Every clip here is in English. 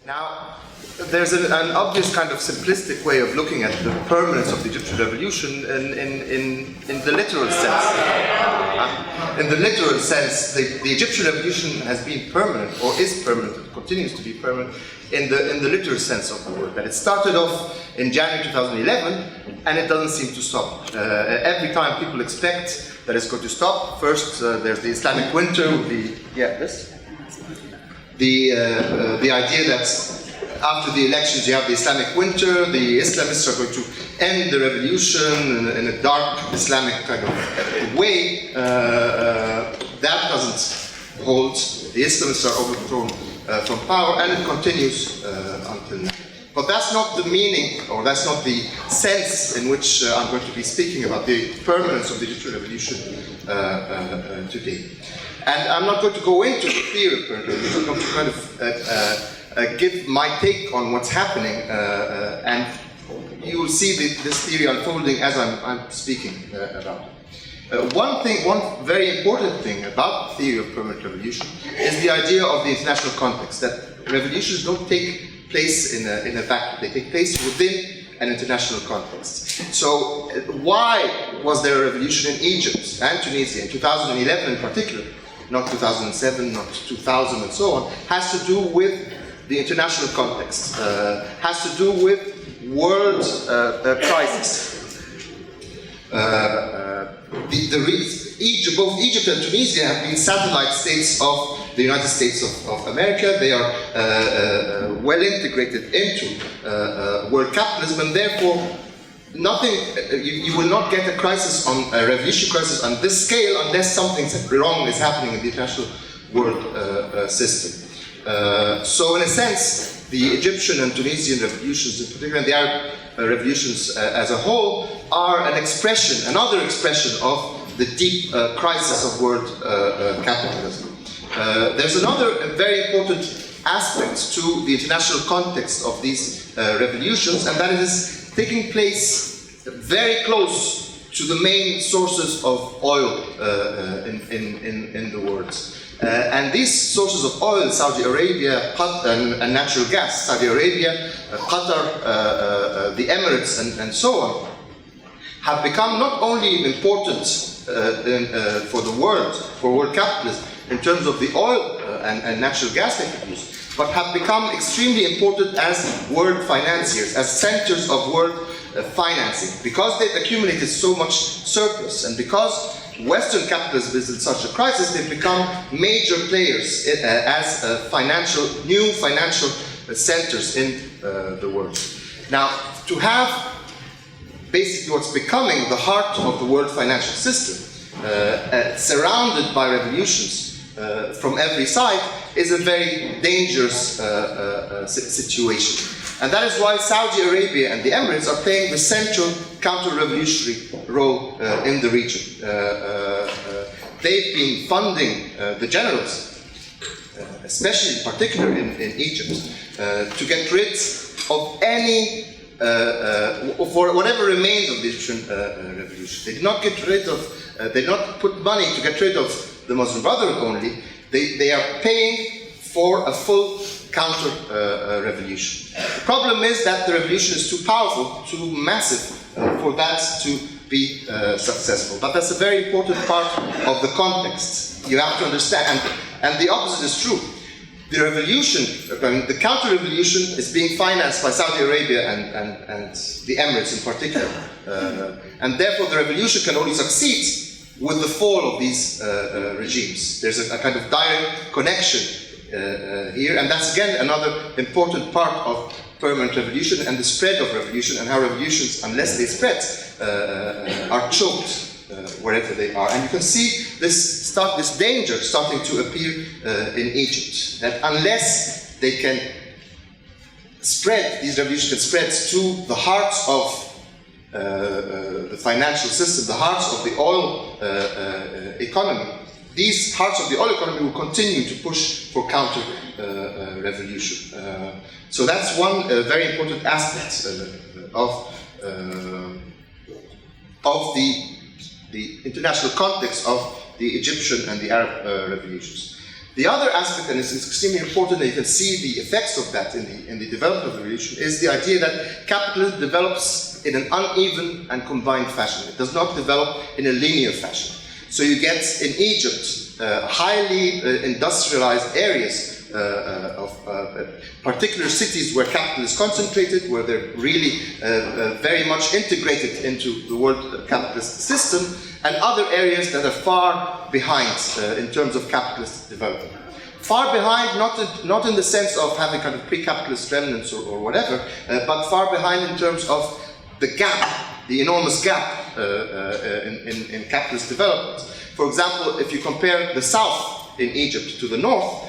Now, there's an obvious kind of simplistic way of looking at the permanence of the Egyptian revolution in the literal sense. In the literal sense, the Egyptian revolution has been permanent, or is permanent, it continues to be permanent, in the literal sense of the word. That it started off in January 2011, and it doesn't seem to stop. Every time people expect that it's going to stop, first there's the Islamic winter, the idea that after the elections you have the Islamic winter, the Islamists are going to end the revolution in a dark Islamic kind of way. That doesn't hold. The Islamists are overthrown from power, and it continues until now. But that's not the meaning, or that's not the sense in which I'm going to be speaking about the permanence of the Egyptian revolution today. And I'm not going to go into the theory of permanent revolution. I'm going to kind of give my take on what's happening, and you will see this theory unfolding as I'm speaking about it. One very important thing about the theory of permanent revolution is the idea of the international context, that revolutions don't take place in a vacuum, they take place within an international context. So why was there a revolution in Egypt and Tunisia in 2011 in particular, not 2007, not 2000 and so on, has to do with the international context, has to do with world crisis. Both Egypt and Tunisia have been satellite states of the United States of America. They are well integrated into world capitalism, and therefore you will not get a crisis, a revolution crisis on this scale unless something wrong is happening in the international world system. So in a sense, the Egyptian and Tunisian revolutions, in particular, and the Arab revolutions as a whole, are another expression of the deep crisis of world capitalism. There's another very important aspect to the international context of these revolutions, and that is taking place very close to the main sources of oil in the world. And these sources of oil, Saudi Arabia, and natural gas, Saudi Arabia, Qatar, the Emirates, and so on, have become not only important for the world, for world capitalism, in terms of the oil and natural gas they produce, but have become extremely important as world financiers, as centers of world financing, because they've accumulated so much surplus, and because Western capitalism is in such a crisis, they've become major players as new financial centers in the world. Now, to have basically what's becoming the heart of the world financial system, surrounded by revolutions from every side, is a very dangerous situation. And that is why Saudi Arabia and the Emirates are playing the central counter-revolutionary role in the region. They've been funding the generals, especially in particular in Egypt, to get rid of any, for whatever remains of the Egyptian revolution. They did not get rid of, they did not put money to get rid of the Muslim Brotherhood only. They are paying for a full counter-revolution. The problem is that the revolution is too powerful, too massive for that to be successful. But that's a very important part of the context. You have to understand, and the opposite is true. The revolution, the counter-revolution is being financed by Saudi Arabia and the Emirates in particular. And therefore the revolution can only succeed with the fall of these regimes. There's a kind of direct connection here, and that's again another important part of permanent revolution and the spread of revolution, and how revolutions, unless they spread, are choked wherever they are. And you can see this danger starting to appear in Egypt, that unless they can spread, these revolutions can spread to the hearts of the financial system, the hearts of the oil economy, these hearts of the oil economy will continue to push for counter-revolution. So that's one very important aspect of the international context of the Egyptian and the Arab revolutions. The other aspect, and it's extremely important, and you can see the effects of that in the development of the revolution, is the idea that capitalism develops in an uneven and combined fashion. It does not develop in a linear fashion. So you get in Egypt highly industrialized areas of particular cities where capital is concentrated, where they're really very much integrated into the world capitalist system, and other areas that are far behind in terms of capitalist development. Far behind, not in the sense of having kind of pre-capitalist remnants or whatever, but far behind in terms of the gap, the enormous gap in capitalist development. For example, if you compare the south in Egypt to the north,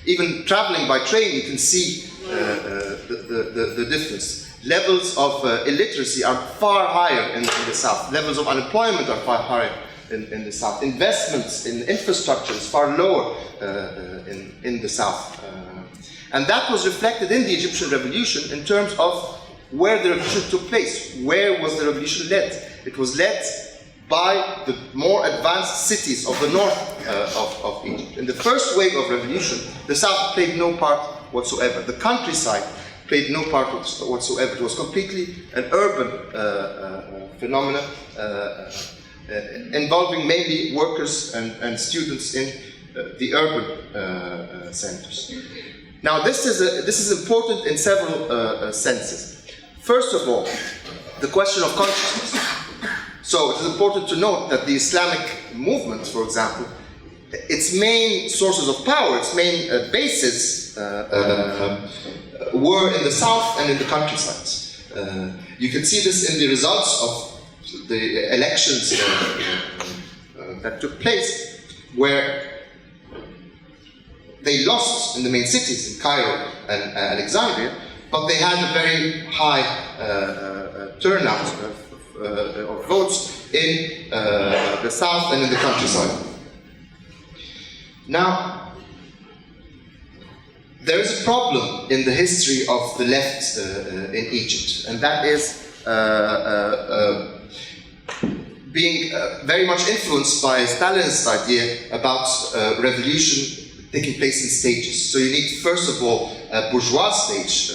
even traveling by train, you can see the difference. Levels of illiteracy are far higher in the south. Levels of unemployment are far higher in the south. Investments in infrastructure is far lower in the south. And that was reflected in the Egyptian revolution in terms of where the revolution took place. Where was the revolution led? It was led by the more advanced cities of the north of Egypt. In the first wave of revolution, the south played no part whatsoever. The countryside played no part whatsoever. It was completely an urban phenomenon involving mainly workers and students in the urban centers. Now, this is important in several senses. First of all, the question of consciousness. So it is important to note that the Islamic movement, for example, its main sources of power, its main bases were in the south and in the countrysides. You can see this in the results of the elections that took place, where they lost in the main cities, in Cairo and Alexandria, but they had a very high turnout of votes in the south and in the countryside. Now, there is a problem in the history of the left in Egypt, and that is being very much influenced by Stalin's idea about revolution taking place in stages. So you need, first of all, a bourgeois stage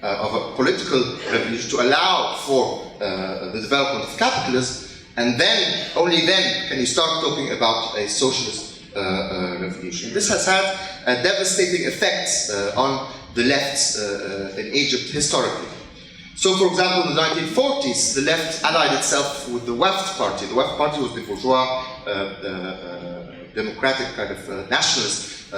of a political revolution to allow for the development of capitalism, and then, only then, can you start talking about a socialist revolution. This has had devastating effects on the left in Egypt historically. So, for example, in the 1940s, the left allied itself with the Wafd Party. The Wafd Party was the bourgeois, democratic kind of nationalist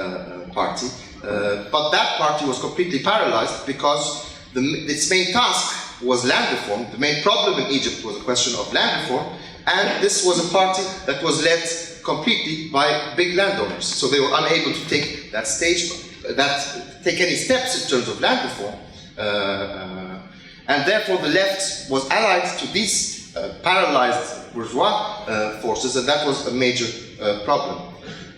party. But that party was completely paralyzed because its main task was land reform. The main problem in Egypt was a question of land reform, and this was a party that was led completely by big landowners. So they were unable to take that stage, take any steps in terms of land reform. And therefore the left was allied to these paralyzed bourgeois forces, and that was a major problem.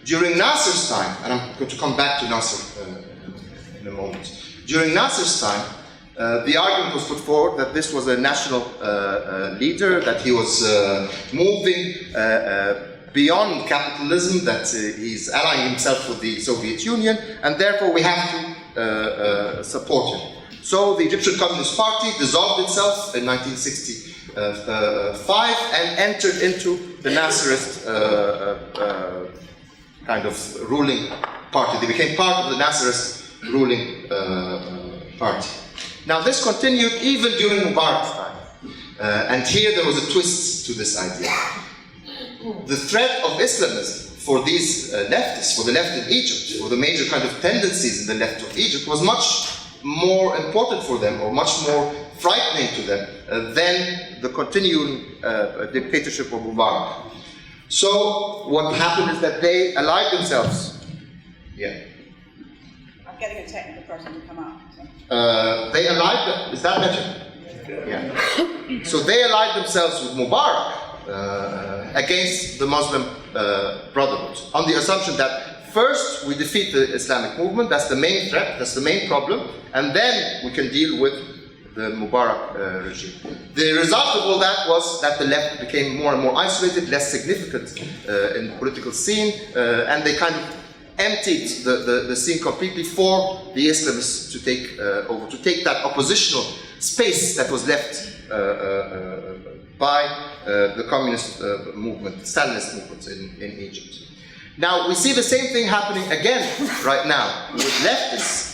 During Nasser's time, and I'm going to come back to Nasser in a moment. During Nasser's time, the argument was put forward that this was a national leader, that he was moving beyond capitalism, that he's allying himself with the Soviet Union, and therefore we have to support him. So the Egyptian Communist Party dissolved itself in 1965 and entered into the Nasserist kind of ruling party. They became part of the Nasserist ruling party. Now this continued even during Mubarak's time. And here there was a twist to this idea. The threat of Islamism for these leftists, for the left in Egypt, for the major kind of tendencies in the left of Egypt, was much more important for them, or much more frightening to them, than the continuing dictatorship of Mubarak. So what happened is that they allied themselves. Yeah. I'm getting a technical person to come up. So. They allied them. Is that better? Yeah. So they allied themselves with Mubarak against the Muslim Brotherhood, on the assumption that first we defeat the Islamic movement, that's the main threat, that's the main problem, and then we can deal with the Mubarak regime. The result of all that was that the left became more and more isolated, less significant in the political scene, and they kind of emptied the scene completely for the Islamists to take over, to take that oppositional space that was left by the communist movement, Stalinist movements in Egypt. Now, we see the same thing happening again right now with leftists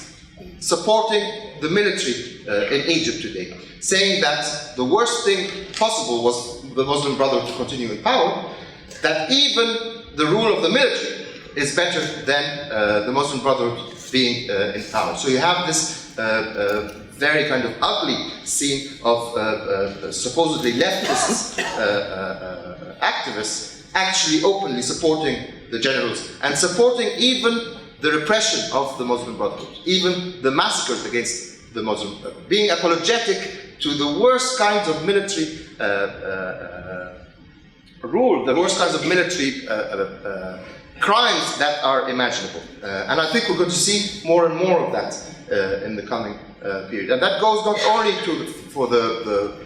supporting the military in Egypt today, saying that the worst thing possible was the Muslim Brotherhood to continue in power, that even the rule of the military is better than the Muslim Brotherhood being in power. So you have this very kind of ugly scene of supposedly leftist activists actually openly supporting the generals and supporting even the repression of the Muslim Brotherhood, even the massacres against the Muslim Brotherhood, being apologetic to the worst kinds of military rule, the worst kinds of military crimes that are imaginable. And I think we're going to see more and more of that in the coming period. And that goes not only for the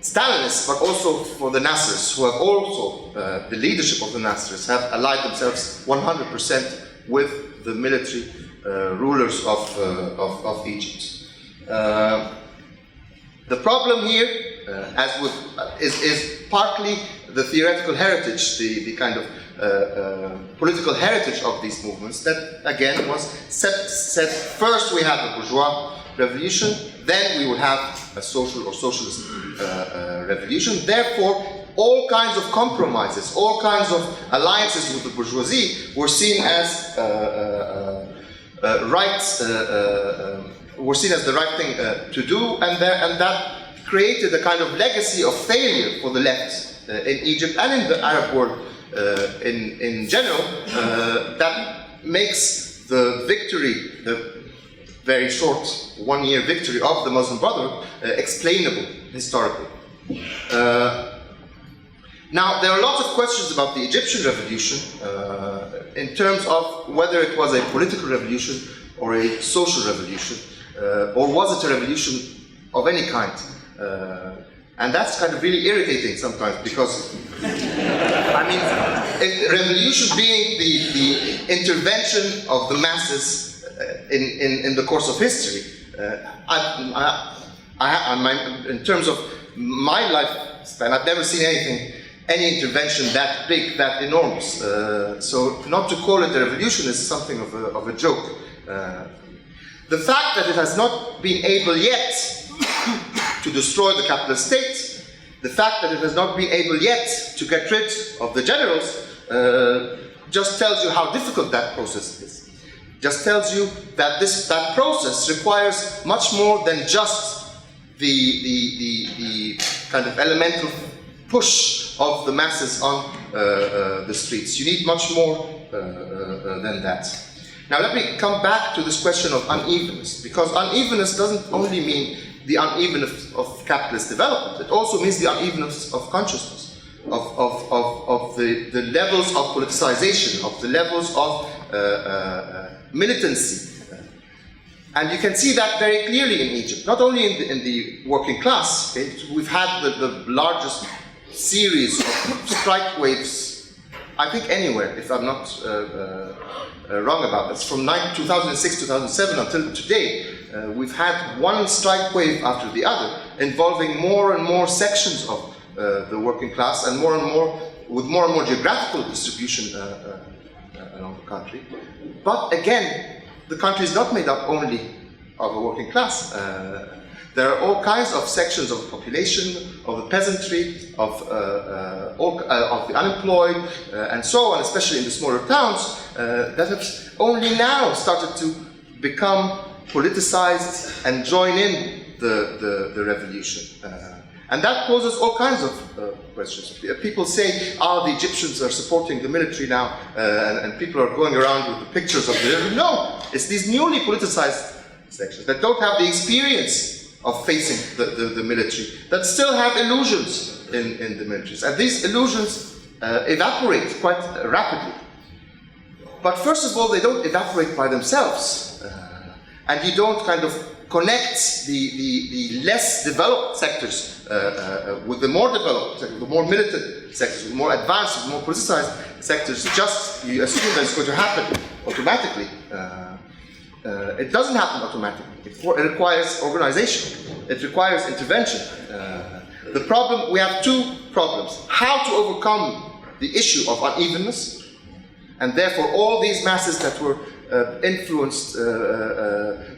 Stalinists, but also for the Nasrists, who have also, the leadership of the Nasrists, have allied themselves 100% with the military rulers of Egypt. The problem here, is partly the theoretical heritage, the kind of political heritage of these movements that, again, was set first we have a bourgeois revolution, then we would have a social or socialist revolution. Therefore, all kinds of compromises, all kinds of alliances with the bourgeoisie were seen as were seen as the right thing to do, and that created a kind of legacy of failure for the left in Egypt and in the Arab world in general, that makes the victory, the very short one-year victory of the Muslim Brotherhood, explainable historically. Now, there are lots of questions about the Egyptian revolution in terms of whether it was a political revolution or a social revolution, or was it a revolution of any kind. And that's kind of really irritating sometimes, because, I mean, revolution being the intervention of the masses in the course of history, in terms of my lifespan, I've never seen any intervention that big, that enormous. So not to call it a revolution is something of a joke. The fact that it has not been able yet to destroy the capitalist state, the fact that it has not been able yet to get rid of the generals, just tells you how difficult that process is. Just tells you that that process requires much more than just the kind of elemental push of the masses on the streets. You need much more than that. Now let me come back to this question of unevenness, because unevenness doesn't only mean the unevenness of capitalist development, it also means the unevenness of consciousness, of the levels of politicization, of the levels of militancy. And you can see that very clearly in Egypt, not only in the working class. Okay? We've had the largest series of strike waves, I think anywhere, if I'm not wrong about this. From 2006, 2007 until today, we've had one strike wave after the other, involving more and more sections of the working class, and more and more geographical distribution along the country. But again, the country is not made up only of a working class. There are all kinds of sections of the population, of the peasantry, of the unemployed, and so on, especially in the smaller towns, that have only now started to become politicized and join in the revolution. And that poses all kinds of questions. People say, the Egyptians are supporting the military now, and people are going around with the pictures of the military. No, it's these newly politicized sections that don't have the experience of facing the military, that still have illusions in the militaries. And these illusions evaporate quite rapidly. But first of all, they don't evaporate by themselves. And you don't kind of connect the less developed sectors with the more developed sectors, the more militant sectors, with more advanced, with more politicized sectors, just you assume that it's going to happen automatically. It doesn't happen automatically. It requires organization. It requires intervention. The problem, we have two problems. How to overcome the issue of unevenness, and therefore all these masses that were influenced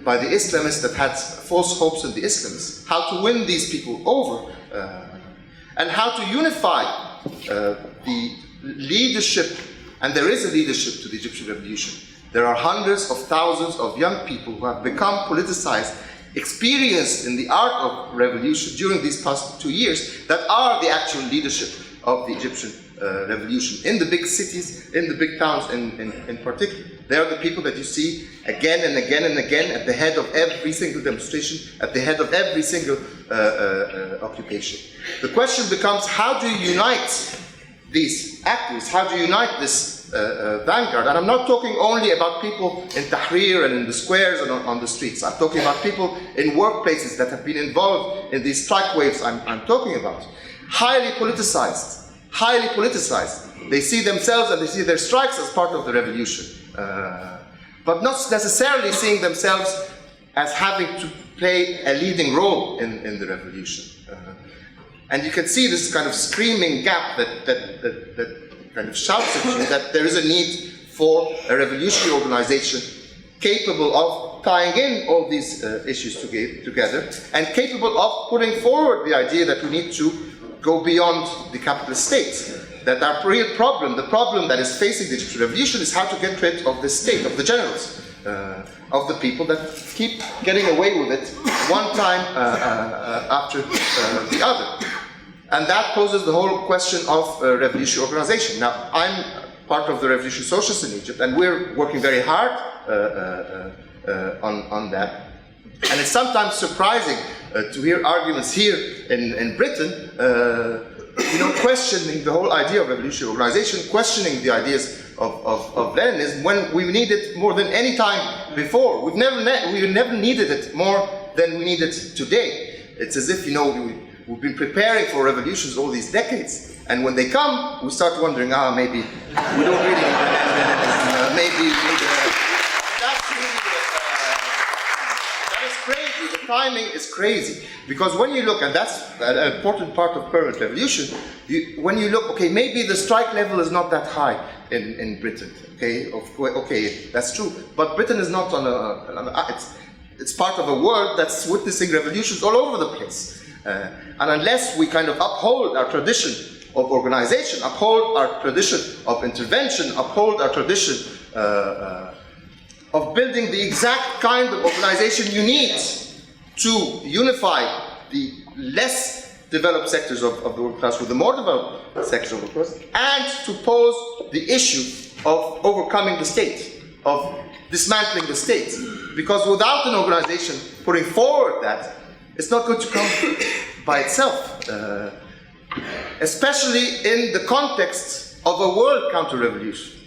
by the Islamists, that had false hopes in the Islamists, how to win these people over, and how to unify the leadership, and there is a leadership to the Egyptian revolution. There are hundreds of thousands of young people who have become politicized, experienced in the art of revolution during these past 2 years, that are the actual leadership of the Egyptian revolution in the big cities, in the big towns in particular. They are the people that you see again and again and again at the head of every single demonstration, at the head of every single occupation. The question becomes, how do you unite these actors? How do you unite this vanguard? And I'm not talking only about people in Tahrir and in the squares and on the streets. I'm talking about people in workplaces that have been involved in these strike waves I'm talking about. Highly politicized. Highly politicized. They see themselves and they see their strikes as part of the revolution. But not necessarily seeing themselves as having to play a leading role in the revolution. And you can see this kind of screaming gap that kind of shouts at you that there is a need for a revolutionary organization capable of tying in all these issues together and capable of putting forward the idea that we need to go beyond the capitalist state. That our real problem, the problem that is facing the Egyptian revolution, is how to get rid of the state, of the generals, of the people that keep getting away with it one time after the other. And that poses the whole question of revolutionary organization. Now, I'm part of the Revolutionary Socialists in Egypt, and we're working very hard on that. And it's sometimes surprising to hear arguments here in Britain, questioning the whole idea of revolutionary organization, questioning the ideas of Leninism, when we need it more than any time before. We've never needed it more than we need it today. It's as if, we've been preparing for revolutions all these decades, and when they come, we start wondering, maybe we don't really, maybe that's really, that is crazy. The timing is crazy, because when you look, and that's an important part of permanent revolution, when you look, okay, maybe the strike level is not that high in Britain, okay, that's true, but Britain is not it's part of a world that's witnessing revolutions all over the place. And unless we kind of uphold our tradition of organization, uphold our tradition of intervention, uphold our tradition of building the exact kind of organization you need to unify the less developed sectors of the working class with the more developed sectors of the working class, and to pose the issue of overcoming the state, of dismantling the state. Because without an organization putting forward that, it's not going to come by itself, especially in the context of a world counter-revolution,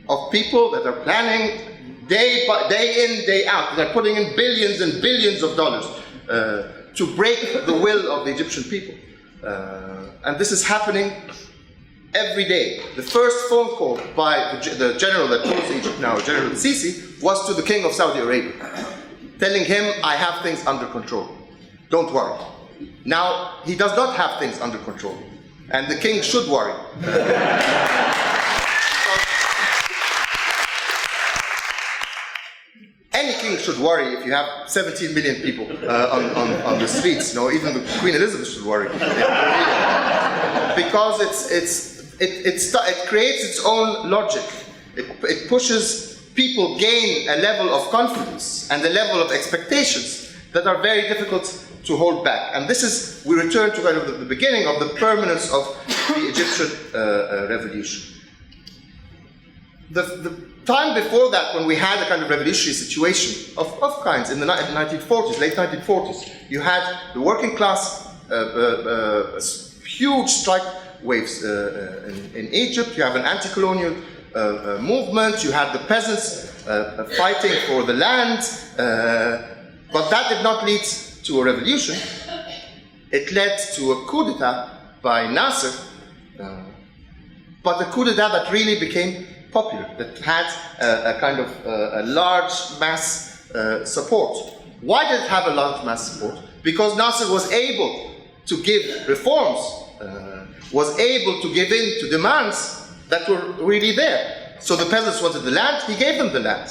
of people that are planning day in, day out, that are putting in billions and billions of dollars to break the will of the Egyptian people. And this is happening every day. The first phone call by the general that rules Egypt now, General Sisi, was to the King of Saudi Arabia, telling him, I have things under control. Don't worry. Now, he does not have things under control, and the king should worry. Any king should worry if you have 17 million people on the streets. Even the Queen Elizabeth should worry. Because it creates its own logic. It pushes people gain a level of confidence and a level of expectations that are very difficult to hold back. And this is, we return to kind of the beginning of the permanence of the Egyptian revolution. The time before that, when we had a kind of revolutionary situation of kinds in the 1940s, late 1940s, you had the working class, huge strike waves in Egypt. You have an anti-colonial movement. You had the peasants fighting for the land. But that did not lead to a revolution. It led to a coup d'etat by Nasser, but a coup d'etat that really became popular, that had a kind of a large mass support. Why did it have a large mass support? Because Nasser was able to give reforms, was able to give in to demands that were really there. So the peasants wanted the land, he gave them the land.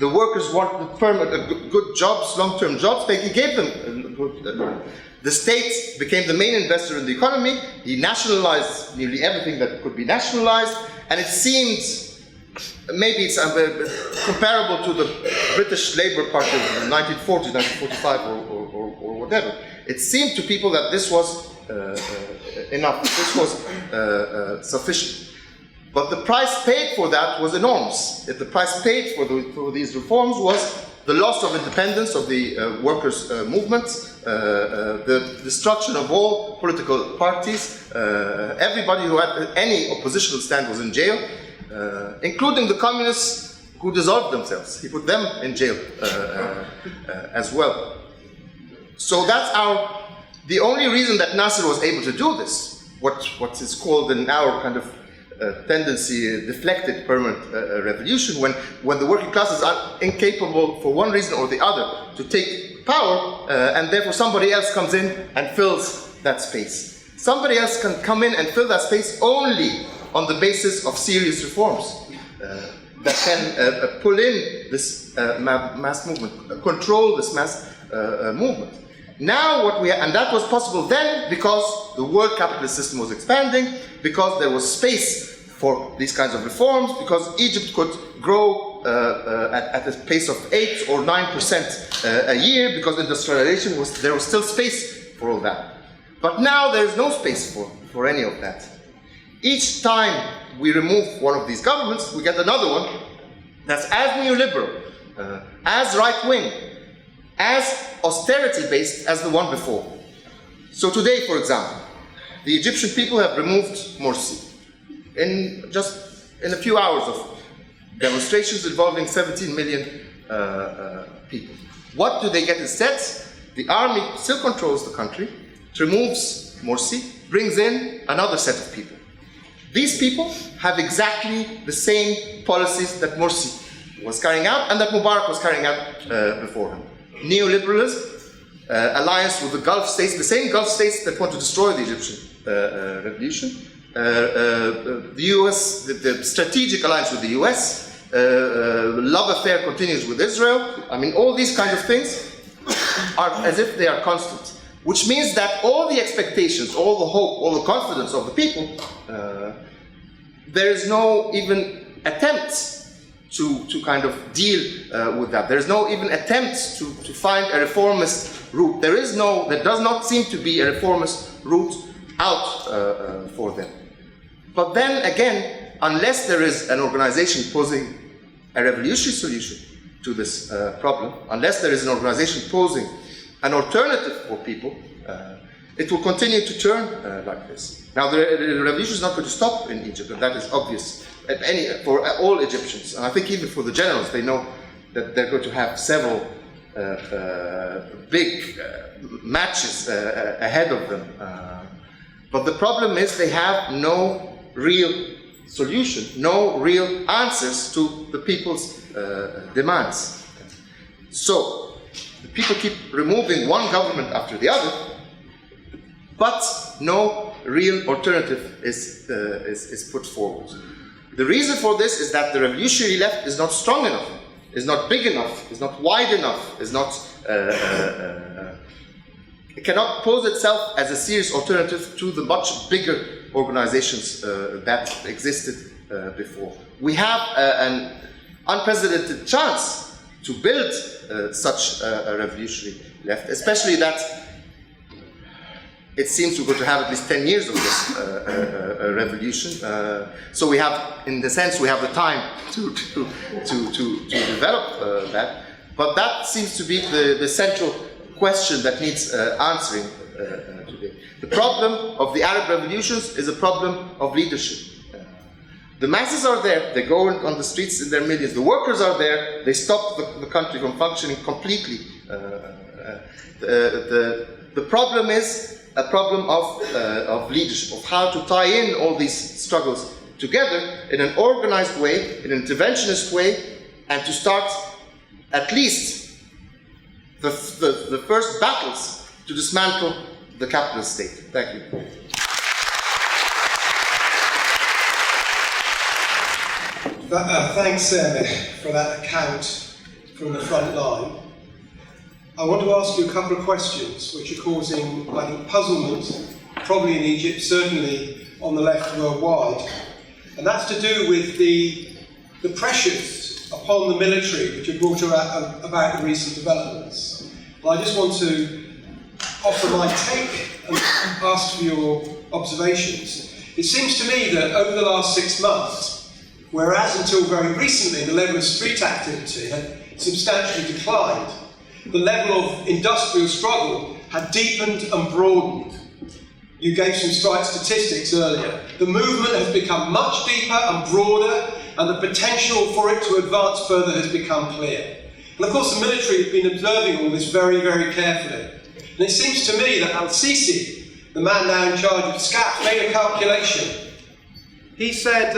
The workers wanted permanent, good jobs, long-term jobs, he gave them good. The state became the main investor in the economy. He nationalized nearly everything that could be nationalized, and it seemed, maybe it's comparable to the British Labour Party of the 1940s, 1945, or whatever. It seemed to people that this was enough, this was sufficient. But the price paid for that was enormous. If the price paid for these reforms was the loss of independence of the workers' movement, the destruction of all political parties. Everybody who had any oppositional stand was in jail, including the communists who dissolved themselves. He put them in jail as well. So that's the only reason that Nasser was able to do this, what is called in our kind of tendency, deflected permanent revolution, when the working classes are incapable for one reason or the other to take power, and therefore somebody else comes in and fills that space. Somebody else can come in and fill that space only on the basis of serious reforms that can pull in this mass movement, control this mass movement. Now what and that was possible then because the world capitalist system was expanding, because there was space for these kinds of reforms, because Egypt could grow at a pace of 8 or 9% a year, because industrialization there was still space for all that. But now there is no space for any of that. Each time we remove one of these governments, we get another one that's as neoliberal, as right-wing, as austerity-based as the one before. So today, for example, the Egyptian people have removed Morsi in a few hours of demonstrations involving 17 million people. What do they get instead? The army still controls the country, it removes Morsi, brings in another set of people. These people have exactly the same policies that Morsi was carrying out and that Mubarak was carrying out before him. Neoliberalism, alliance with the Gulf states, the same Gulf states that want to destroy the Egyptian revolution. The US, the strategic alliance with the US, love affair continues with Israel. I mean, all these kind of things are as if they are constant, which means that all the expectations, all the hope, all the confidence of the people, there is no even attempt to kind of deal with that. There is no even attempt to find a reformist route. There does not seem to be a reformist route out for them. But then again, unless there is an organization posing a revolutionary solution to this problem, unless there is an organization posing an alternative for people, it will continue to turn like this. Now, the revolution is not going to stop in Egypt, and that is obvious for all Egyptians. And I think even for the generals, they know that they're going to have several big matches ahead of them. But the problem is they have no real solution, no real answers to the people's demands. So, the people keep removing one government after the other, but no real alternative is put forward. The reason for this is that the revolutionary left is not strong enough, is not big enough, is not wide enough, is not it cannot pose itself as a serious alternative to the much bigger organizations that existed before. We have an unprecedented chance to build such a revolutionary left, especially that it seems we're going to have at least 10 years of this revolution. So we have, in the sense, we have the time to develop that. But that seems to be the central question that needs answering today. The problem of the Arab revolutions is a problem of leadership. The masses are there, they go on the streets in their millions. The workers are there, they stop the country from functioning completely The problem is a problem of leadership, of how to tie in all these struggles together in an organized way, in an interventionist way, and to start at least the first battles to dismantle the capitalist state. Thank you. Thanks, Sameh, for that account from the front line. I want to ask you a couple of questions which are causing, I think, puzzlement, probably in Egypt, certainly on the left worldwide. And that's to do with the pressures upon the military which have brought about the recent developments. And I just want to offer my take and ask for your observations. It seems to me that over the last 6 months, whereas until very recently the level of street activity had substantially declined, the level of industrial struggle had deepened and broadened. You gave some strike statistics earlier. The movement has become much deeper and broader, and the potential for it to advance further has become clear. And of course the military has been observing all this very, very carefully. And it seems to me that Al-Sisi, the man now in charge of SCAP, made a calculation. He said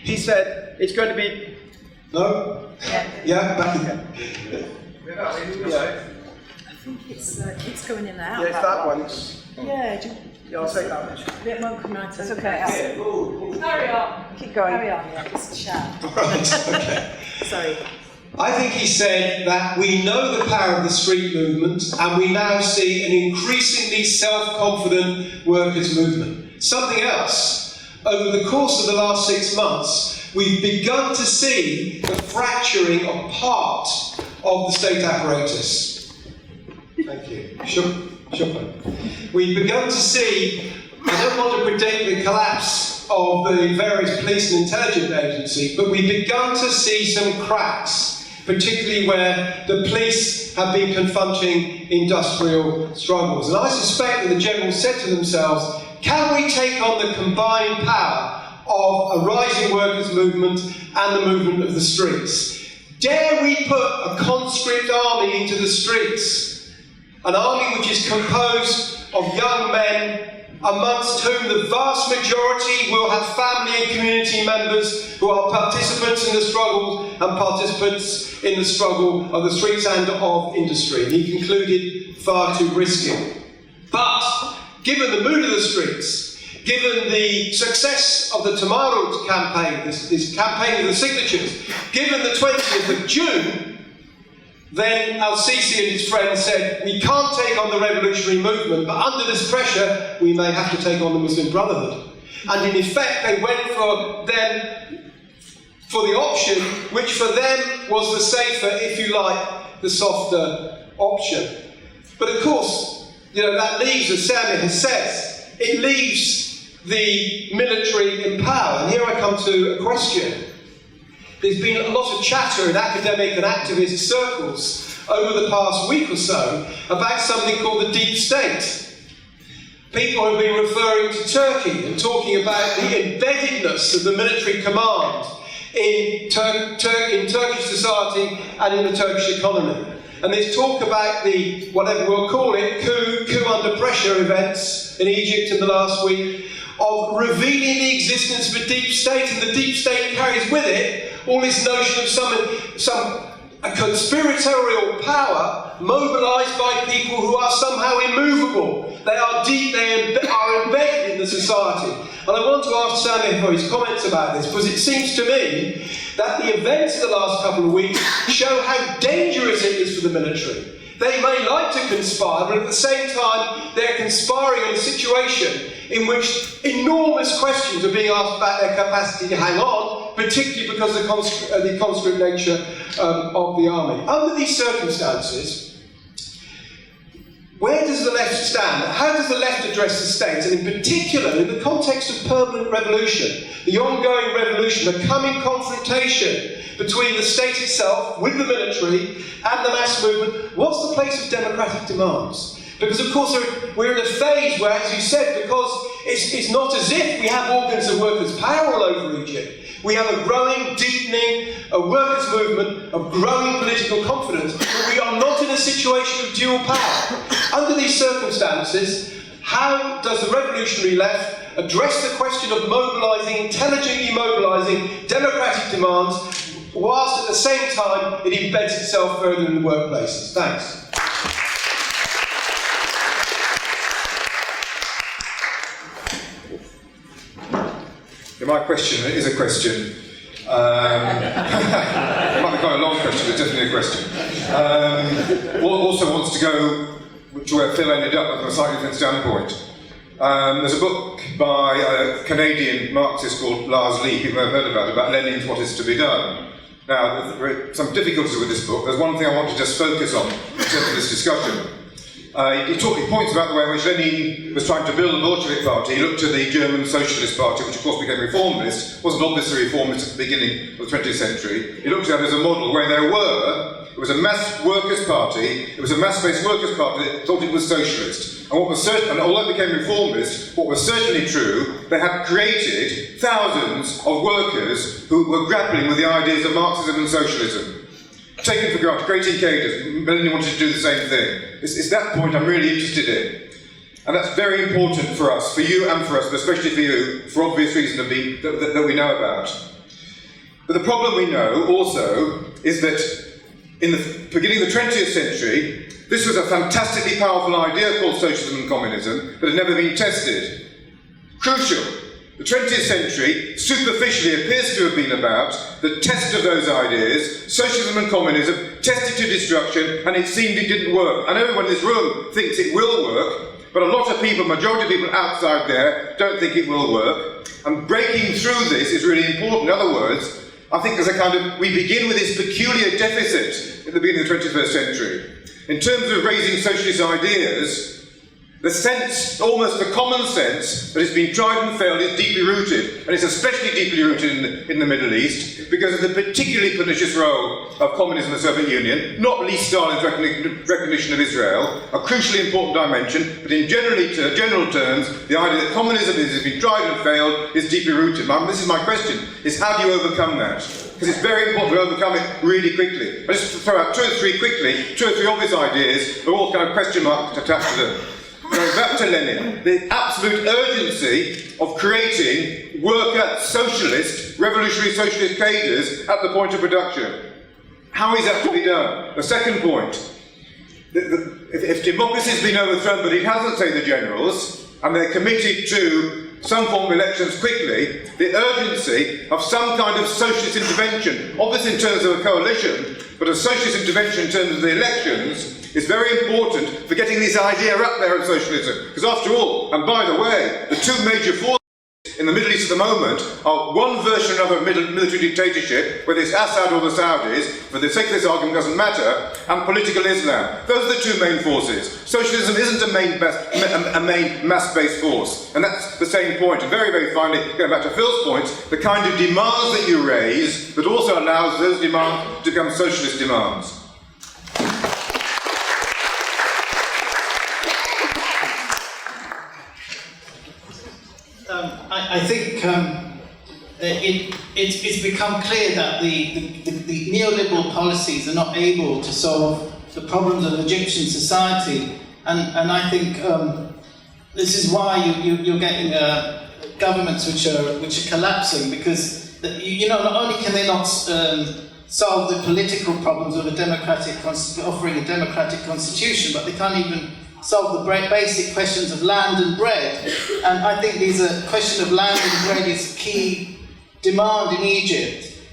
it's going to be... No? Yeah, back again. I think it's going in and out. Yeah, it's that one. Yeah, I'll take that one. it won't come out. It's okay. Carry on. Keep going. Carry on, yeah, it's a shout. Right, okay. Sorry. I think he said that we know the power of the street movement and we now see an increasingly self-confident workers' movement. Something else, over the course of the last 6 months, we've begun to see the fracturing of part of the state apparatus. Thank you. Shukran. We've begun to see, I don't want to predict the collapse of the various police and intelligence agencies, but we've begun to see some cracks, particularly where the police have been confronting industrial struggles. And I suspect that the generals said to themselves, can we take on the combined power of a rising workers' movement and the movement of the streets? Dare we put a conscript army into the streets? An army which is composed of young men, amongst whom the vast majority will have family and community members who are participants in the struggle and participants in the struggle of the streets and of industry. And he concluded, far too risky. But, given the mood of the streets, given the success of the Tamarut campaign, this campaign of the signatures, given the 20th of June, then Al-Sisi and his friends said, we can't take on the revolutionary movement, but under this pressure, we may have to take on the Muslim Brotherhood. And in effect, they went for the option, which for them was the safer, if you like, the softer option. But of course, that leaves, as Sameh has said, it leaves the military in power. And here I come to a question. There's been a lot of chatter in academic and activist circles over the past week or so about something called the deep state. People have been referring to Turkey and talking about the embeddedness of the military command in Turkish society and in the Turkish economy. And there's talk about the, whatever we'll call it, coup under pressure events in Egypt in the last week, of revealing the existence of a deep state, and the deep state carries with it all this notion of a conspiratorial power mobilised by people who are somehow immovable. They are deep, they are embedded in the society. And I want to ask Sameh for his comments about this, because it seems to me that the events of the last couple of weeks show how dangerous it is for the military. They may like to conspire, but at the same time, they're conspiring in a situation in which enormous questions are being asked about their capacity to hang on, particularly because of the conscript nature of the army. Under these circumstances, where does the left stand? How does the left address the state? And in particular, in the context of permanent revolution, the ongoing revolution, the coming confrontation between the state itself, with the military, and the mass movement, what's the place of democratic demands? Because of course we're in a phase where, as you said, because it's not as if we have organs of workers' power all over Egypt. We have a growing, deepening, a workers' movement of growing political confidence, but we are not in a situation of dual power. Under these circumstances, how does the revolutionary left address the question of mobilising, intelligently mobilising democratic demands, whilst at the same time it embeds itself further in the workplaces? Thanks. Yeah, my question is a question. It might be quite a long question, but definitely a question. Also wants to go to where Phil ended up from a slightly different standpoint. There's a book by a Canadian Marxist called Lars Leigh, people have heard about Lenin's What Is to Be Done. Now, there are some difficulties with this book. There's one thing I want to just focus on in terms of this discussion. He points about the way in which Lenin was trying to build a Bolshevik party. He looked to the German Socialist Party, which of course became reformist, wasn't obviously reformist at the beginning of the 20th century. He looked at it as a model where it was a mass workers' party, it was a mass-based workers' party that thought it was socialist. And although it became reformist, what was certainly true, they had created thousands of workers who were grappling with the ideas of Marxism and socialism. Taken for granted, creating cadres. Lenin wanted to do the same thing. It's that point I'm really interested in. And that's very important for us, for you and for us, but especially for you, for obvious reasons that we know about. But the problem we know also is that in the beginning of the 20th century, this was a fantastically powerful idea called socialism and communism that had never been tested. Crucial. The 20th century superficially appears to have been about the test of those ideas, socialism and communism, tested to destruction, and it seemed it didn't work. And everyone in this room thinks it will work, but a lot of people, majority of people outside there, don't think it will work. And breaking through this is really important. In other words, I think there's a kind of, we begin with this peculiar deficit at the beginning of the 21st century. In terms of raising socialist ideas, the sense, almost the common sense, that it's been tried and failed is deeply rooted, and it's especially deeply rooted in the Middle East, because of the particularly pernicious role of communism in the Soviet Union, not least Stalin's recognition of Israel, a crucially important dimension, but in general terms, the idea that communism has been tried and failed is deeply rooted. This is my question, is how do you overcome that? Because it's very important to overcome it really quickly. I'll just throw out two or three obvious ideas, they're all kind of question marks attached to them. Going back to Lenin, the absolute urgency of creating worker socialist, revolutionary socialist cadres at the point of production. How is that to be done? The second point, if democracy has been overthrown, but it hasn't, say, the generals, and they're committed to some form of elections quickly, the urgency of some kind of socialist intervention, obviously in terms of a coalition, but a socialist intervention in terms of the elections, is very important for getting this idea up there of socialism. Because after all, and by the way, the two major forces in the Middle East at the moment are one version of a military dictatorship, whether it's Assad or the Saudis, for the sake of this argument doesn't matter, and political Islam. Those are the two main forces. Socialism isn't a main mass-based force. And that's the same point. And very, very finally, going back to Phil's point, the kind of demands that you raise that also allows those demands to become socialist demands. I think it's become clear that the neoliberal policies are not able to solve the problems of Egyptian society, and I think this is why you're getting governments which are collapsing, because not only can they not solve the political problems of offering a democratic constitution, but they can't even solve the basic questions of land and bread. And I think the question of land and bread is key demand in Egypt.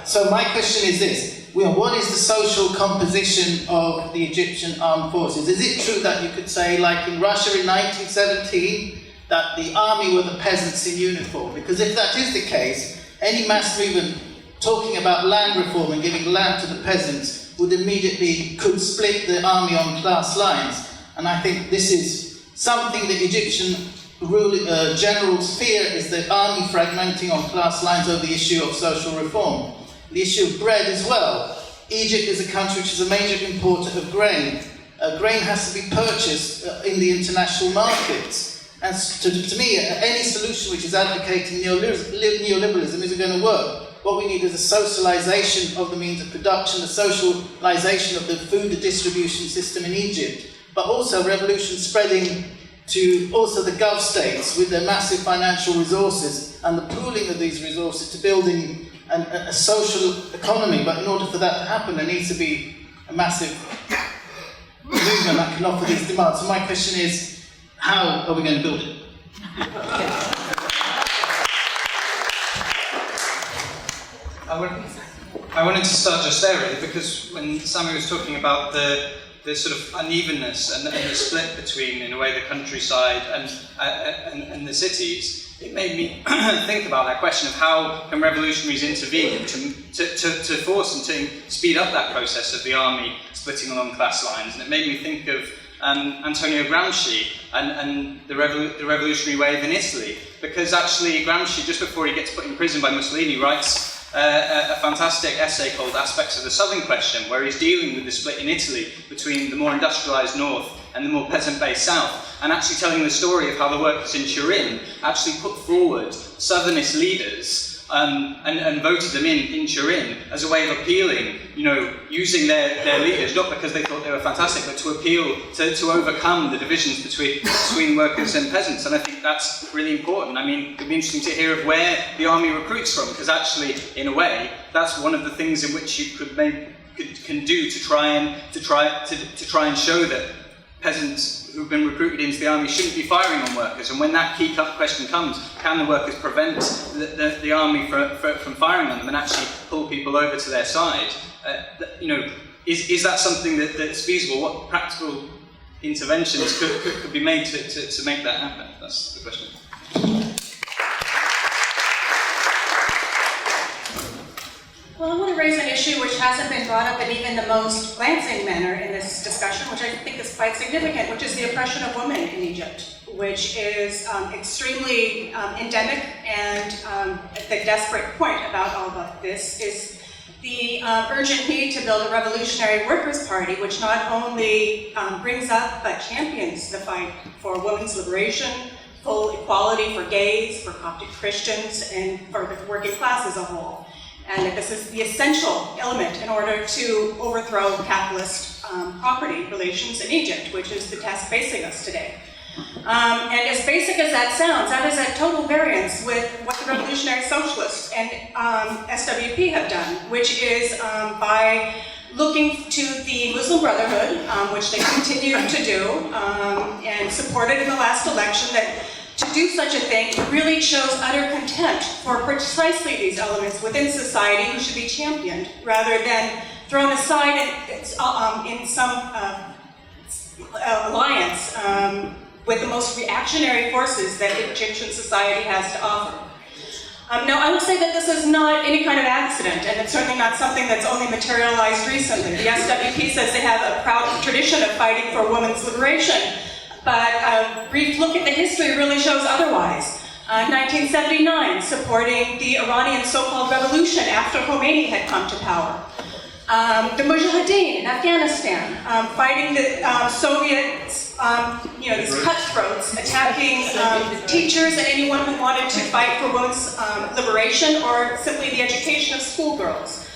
So my question is this: what is the social composition of the Egyptian armed forces? Is it true that you could say, like in Russia in 1917, that the army were the peasants in uniform? Because if that is the case, any mass movement talking about land reform and giving land to the peasants could split the army on class lines. And I think this is something that Egyptian generals fear, is the army fragmenting on class lines over the issue of social reform. The issue of bread as well. Egypt is a country which is a major importer of grain. Grain has to be purchased in the international markets. And to me, any solution which is advocating neoliberalism isn't going to work. What we need is a socialisation of the means of production, a socialisation of the food distribution system in Egypt, but also revolution spreading to also the Gulf states with their massive financial resources and the pooling of these resources to building a social economy. But in order for that to happen, there needs to be a massive movement that can offer these demands. So my question is, how are we going to build it? I wanted to start just there, really, because when Sameh was talking about the sort of unevenness and the split between, in a way, the countryside and the cities, it made me think about that question of how can revolutionaries intervene to force and to speed up that process of the army splitting along class lines. And it made me think of Antonio Gramsci and the revolutionary wave in Italy, because actually Gramsci, just before he gets put in prison by Mussolini, writes a fantastic essay called Aspects of the Southern Question, where he's dealing with the split in Italy between the more industrialised north and the more peasant-based south, and actually telling the story of how the workers in Turin actually put forward Southernist leaders and voted them in Turin as a way of appealing, using their leaders, not because they thought they were fantastic, but to appeal, to overcome the divisions between workers and peasants. And I think that's really important. I mean, it'd be interesting to hear of where the army recruits from, because actually, in a way, that's one of the things in which you can do to try and show that peasants who've been recruited into the army shouldn't be firing on workers. And when that key question comes, can the workers prevent the army from firing on them and actually pull people over to their side? Is that something that's feasible? What practical interventions could be made to make that happen? That's the question. Well, I want to raise an issue which hasn't been brought up in even the most glancing manner in this discussion, which I think is quite significant, which is the oppression of women in Egypt, which is extremely endemic, and the desperate point about all of this is the urgent need to build a revolutionary workers' party, which not only brings up but champions the fight for women's liberation, full equality for gays, for Coptic Christians, and for the working class as a whole. And that this is the essential element in order to overthrow capitalist property relations in Egypt, which is the task facing us today. And as basic as that sounds, that is at total variance with what the revolutionary socialists and SWP have done, which is by looking to the Muslim Brotherhood, which they continue to do, and supported in the last election, that to do such a thing really shows utter contempt for precisely these elements within society who should be championed, rather than thrown aside in some alliance with the most reactionary forces that Egyptian society has to offer. Now, I will say that this is not any kind of accident, and it's certainly not something that's only materialized recently. The SWP says they have a proud tradition of fighting for women's liberation, but a brief look at the history really shows otherwise. 1979, supporting the Iranian so-called revolution after Khomeini had come to power. The Mujahideen in Afghanistan, fighting the Soviets, these cutthroats, attacking teachers and anyone who wanted to fight for women's liberation or simply the education of schoolgirls.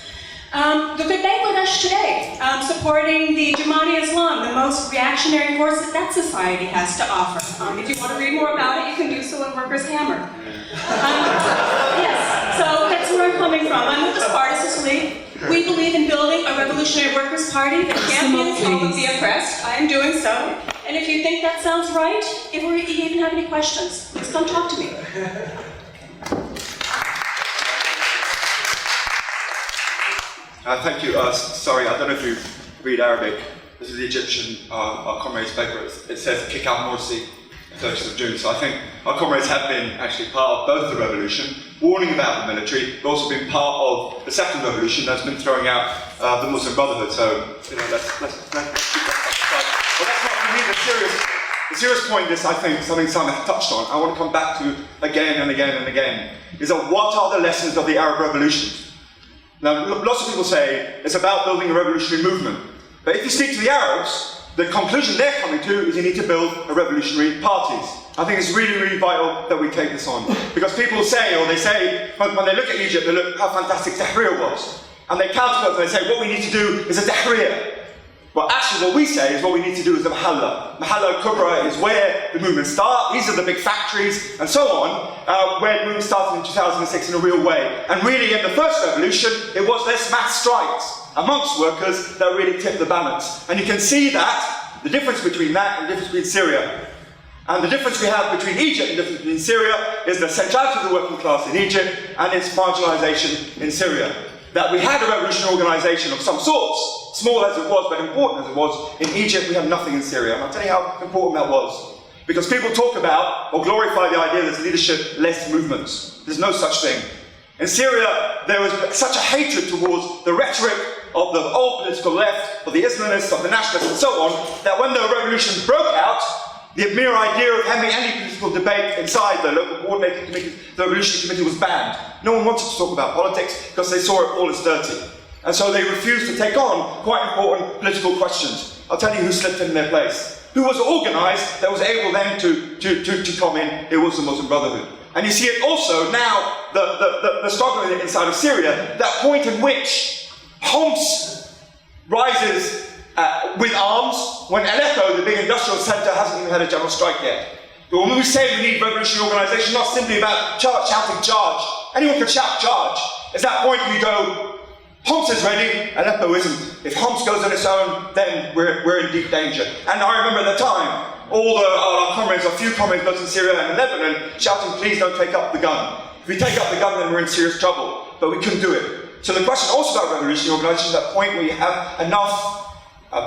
The Good Bangladesh today, supporting the Jamaat Islam, the most reactionary force that society has to offer. If you want to read more about it, you can do so in Workers' Hammer. Yes, so that's where I'm coming from. I'm with the Spartacist League. We believe in building a revolutionary workers' party that champions all of the oppressed. I am doing so. And if you think that sounds right, if you even have any questions, please come talk to me. Thank you. Sorry, I don't know if you read Arabic. This is the Egyptian, our comrades' paper. It says kick out Morsi, 30th of June. So I think our comrades have been actually part of both the revolution, warning about the military, but also been part of the second revolution that's been throwing out the Muslim Brotherhood. So, let's keep that aside. But that's not really the serious point is, I think, something Sameh touched on. I want to come back to again and again and again, is that what are the lessons of the Arab Revolution? Now, lots of people say it's about building a revolutionary movement. But if you speak to the Arabs, the conclusion they're coming to is you need to build a revolutionary parties. I think it's really, really vital that we take this on. Because people say, or they say, when they look at Egypt, they look how fantastic Tahrir was. And they counter and they say, what we need to do is a Tahrir. But actually what we say is what we need to do is a Mahalla. Mahalla al-Kubra is where the movement starts. These are the big factories and so on, where the movement started in 2006 in a real way. And really in the first revolution, it was this mass strikes amongst workers that really tipped the balance. And you can see that, the difference between that and the difference between Syria. And the difference we have between Egypt and the difference between Syria is the centrality of the working class in Egypt and its marginalisation in Syria. That we had a revolutionary organisation of some sorts, small as it was, but important as it was. In Egypt, we have nothing in Syria. And I'll tell you how important that was. Because people talk about, or glorify the idea there's leadership-less movements. There's no such thing. In Syria, there was such a hatred towards the rhetoric of the old political left, of the Islamists, of the nationalists, and so on, that when the revolution broke out, the mere idea of having any political debate inside the local coordinating committee, the revolutionary committee, was banned. No one wanted to talk about politics because they saw it all as dirty. And so they refused to take on quite important political questions. I'll tell you who slipped in their place. Who was organised that was able then to come in? It was the Muslim Brotherhood. And you see it also now, the struggle inside of Syria, that point in which Homs rises with arms, when Aleppo, the big industrial centre, hasn't even had a general strike yet. But when we say we need revolutionary organisation, not simply about shouting charge. Anyone can shout charge. It's that point where you go, Homs is ready, Aleppo isn't. If Homs goes on its own, then we're in deep danger. And I remember at the time, all our comrades, a few comrades both in Syria and in Lebanon, shouting, please don't take up the gun. If we take up the gun, then we're in serious trouble. But we couldn't do it. So the question also about revolutionary organisation is that point where you have enough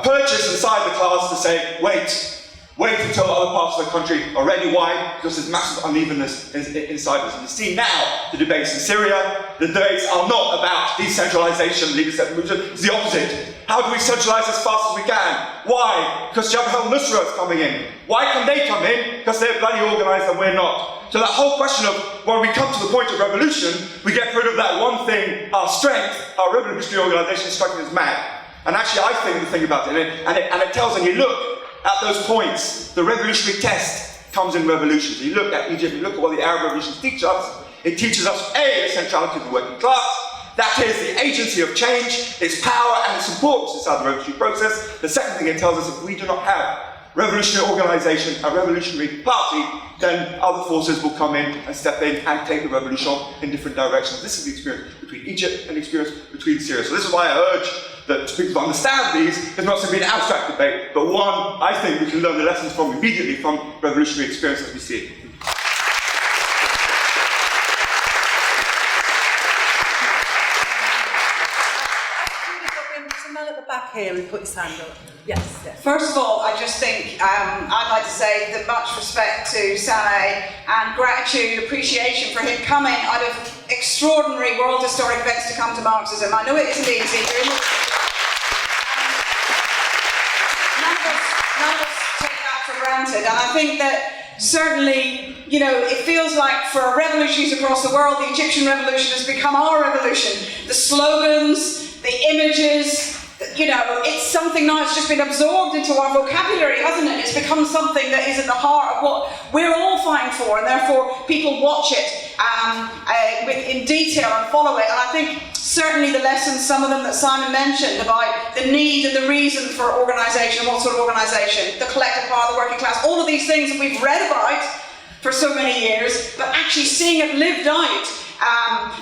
purchase inside the class to say, wait until other parts of the country are ready. Why? Because there's massive unevenness inside us. And you see now the debates in Syria, the debates are not about decentralisation, leadership movement, it's the opposite. How do we centralise as fast as we can? Why? Because Jabhat al-Nusra is coming in. Why can they come in? Because they're bloody organised and we're not. So that whole question of, when we come to the point of revolution, we get rid of that one thing, our strength, our revolutionary organisation striking us mad. And actually I think the thing about it, and it tells, and you look at those points, the revolutionary test comes in revolutions. You look at Egypt, you look at what the Arab revolutions teach us, it teaches us A, the centrality of the working class, that is the agency of change, its power and its importance inside the revolutionary process. The second thing it tells us, if we do not have revolutionary organisation, a revolutionary party, then other forces will come in and step in and take the revolution in different directions. This is the experience between Egypt and the experience between Syria. So this is why I urge that people to understand these is not simply an abstract debate, but one I think we can learn the lessons from immediately from revolutionary experience as we see it. There's a man at the back here who put his hand up. Yes, yes. First of all, I just think I'd like to say that much respect to Sameh and gratitude, appreciation for him coming out of extraordinary world historic events to come to Marxism. I know it isn't easy. None of us take that for granted, and I think that certainly, you know, it feels like for revolutionaries across the world, the Egyptian revolution has become our revolution. The slogans, the images, you know, it's something now that's just been absorbed into our vocabulary, hasn't it? It's become something that is at the heart of what we're all fighting for, and therefore people watch it in detail and follow it. And I think certainly the lessons, some of them that Simon mentioned, about the need and the reason for organisation, and what sort of organisation, the collective power of the working class, all of these things that we've read about for so many years, but actually seeing it lived out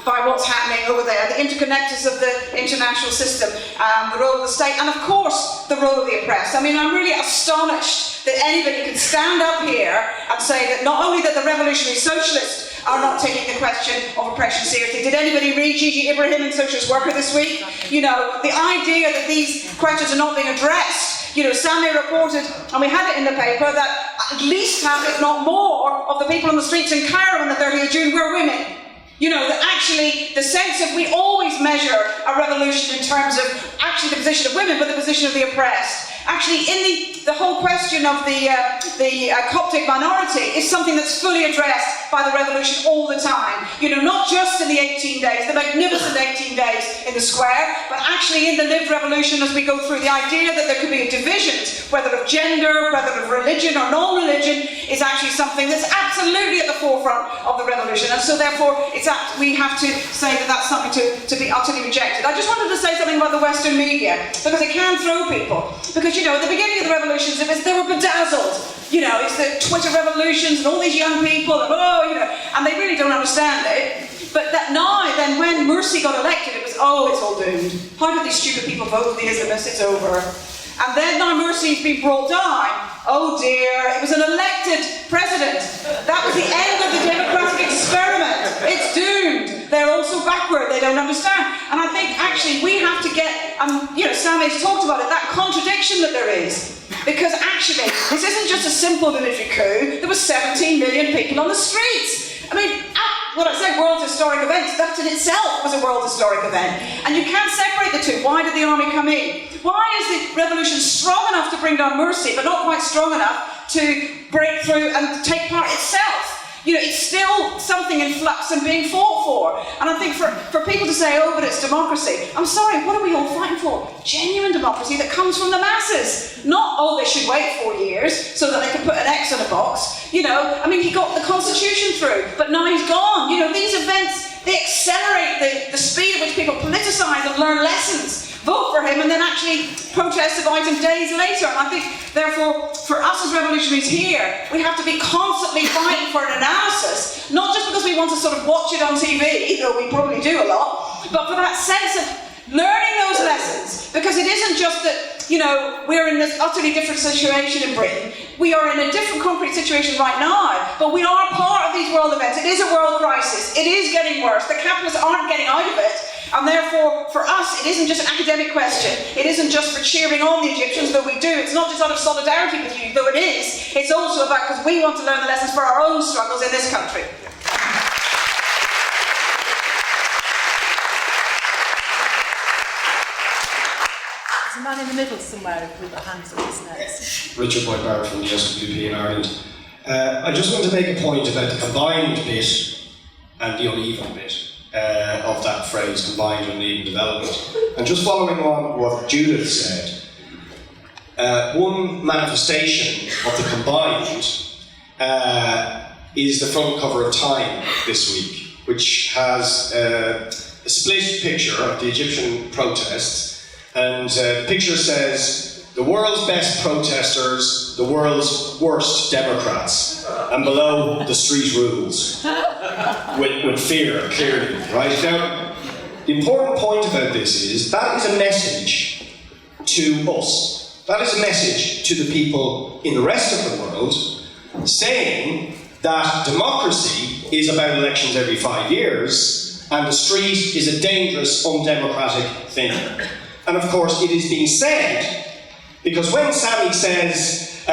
by what's happening over there, the interconnectors of the international system, the role of the state, and of course the role of the oppressed. I mean, I'm really astonished that anybody can stand up here and say that not only that the revolutionary socialists are not taking the question of oppression seriously. Did anybody read Gigi Ibrahim in Socialist Worker this week? You know, the idea that these questions are not being addressed. You know, Sameh reported, and we had it in the paper, that at least half, if not more, of the people on the streets in Cairo on the 30th of June were women. You know, that actually the sense of we always measure a revolution in terms of actually the position of women, but the position of the oppressed. actually in the whole question of the Coptic minority is something that's fully addressed by the revolution all the time. You know, not just in the 18 days, the magnificent 18 days in the square, but actually in the lived revolution as we go through. The idea that there could be divisions, whether of gender, whether of religion or non-religion, is actually something that's absolutely at the forefront of the revolution. And so therefore, we have to say that that's something to be utterly rejected. I just wanted to say something about the Western media, because it can throw people. Because, you know, at the beginning of the revolutions, they were bedazzled. You know, it's the Twitter revolutions and all these young people, and you know, and they really don't understand it. But that now, then, when Morsi got elected, it was, it's all doomed. How did these stupid people vote for the Islamists? It's over. And then now Morsi's been brought down. Oh dear, it was an elected president. That was the end of the democratic experiment. It's doomed. They're also backward. They don't understand. And I think actually we have to get, you know, Sameh's talked about it, that contradiction that there is. Because actually, this isn't just a simple military coup. There was 17 million people on the streets. I mean, what I say, world historic events, that in itself was a world historic event. And you can't separate the two. Why did the army come in? Why is the revolution strong enough to bring down Morsi, but not quite strong enough to break through and take part itself? You know, it's still something in flux and being fought for. And I think for people to say, but it's democracy. I'm sorry, what are we all fighting for? Genuine democracy that comes from the masses. Not, they should wait 4 years so that they can put an X in a box. You know, I mean, he got the constitution through, but now he's gone. You know, these events, they accelerate the speed at which people politicise and learn lessons. Vote for him and then actually protest about him days later. And I think, therefore, for us as revolutionaries here, we have to be constantly fighting for an analysis, not just because we want to sort of watch it on TV, though we probably do a lot, but for that sense of learning those lessons. Because it isn't just that, you know, we're in this utterly different situation in Britain. We are in a different concrete situation right now, but we are part of these world events. It is a world crisis. It is getting worse. The capitalists aren't getting out of it. And therefore, for us, it isn't just an academic question. It isn't just for cheering on the Egyptians, though we do. It's not just out of solidarity with you, though it is. It's also about because we want to learn the lessons for our own struggles in this country. There's a man in the middle somewhere with the hands up his neck. Richard Boyd Barrett from the SWP in Ireland. I just want to make a point about the combined bit and the uneven bit. Of that phrase, combined and uneven development. And just following on what Judith said, one manifestation of the combined is the front cover of Time this week, which has a split picture of the Egyptian protests, and the picture says, the world's best protesters, the world's worst Democrats, and below, the street rules. With fear, clearly, right? Now, the important point about this is that is a message to us. That is a message to the people in the rest of the world saying that democracy is about elections every 5 years and the street is a dangerous, undemocratic thing. And of course, it is being said because when Sameh says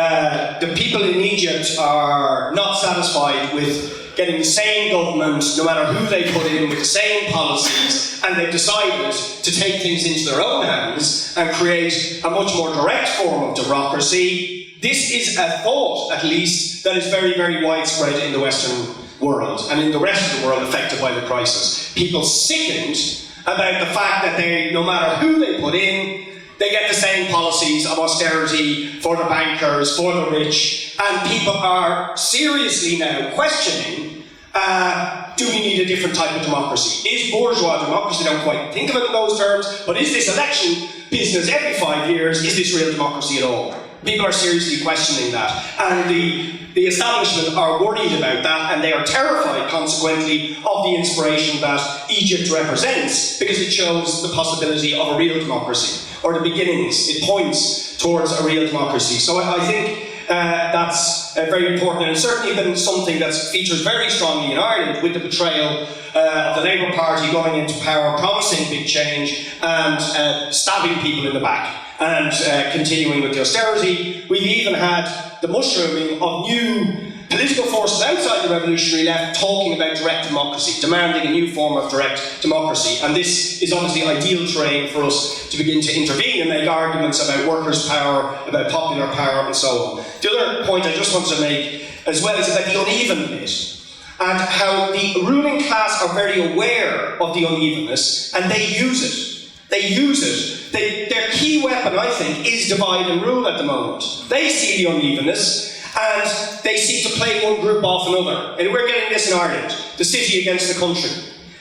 the people in Egypt are not satisfied with getting the same government, no matter who they put in, with the same policies, and they've decided to take things into their own hands and create a much more direct form of democracy. This is a thought, at least, that is very, very widespread in the Western world and in the rest of the world affected by the crisis. People sickened about the fact that they, no matter who they put in, they get the same policies of austerity for the bankers, for the rich, and people are seriously now questioning, do we need a different type of democracy? Is bourgeois democracy, they don't quite think of it in those terms, but is this election business every 5 years, is this real democracy at all? People are seriously questioning that, and the establishment are worried about that, and they are terrified, consequently, of the inspiration that Egypt represents, because it shows the possibility of a real democracy, or the beginnings. It points towards a real democracy. So I think that's very important, and it's certainly been something that features very strongly in Ireland with the betrayal of the Labour Party going into power, promising big change, and stabbing people in the back. And continuing with the austerity, we've even had the mushrooming of new political forces outside the revolutionary left talking about direct democracy, demanding a new form of direct democracy. And this is obviously ideal terrain for us to begin to intervene and make arguments about workers' power, about popular power, and so on. The other point I just wanted to make as well is about the uneven bit, and how the ruling class are very aware of the unevenness, and they use it. They use it. Their key weapon, I think, is divide and rule at the moment. They see the unevenness, and they seek to play one group off another. And we're getting this in Ireland. The city against the country.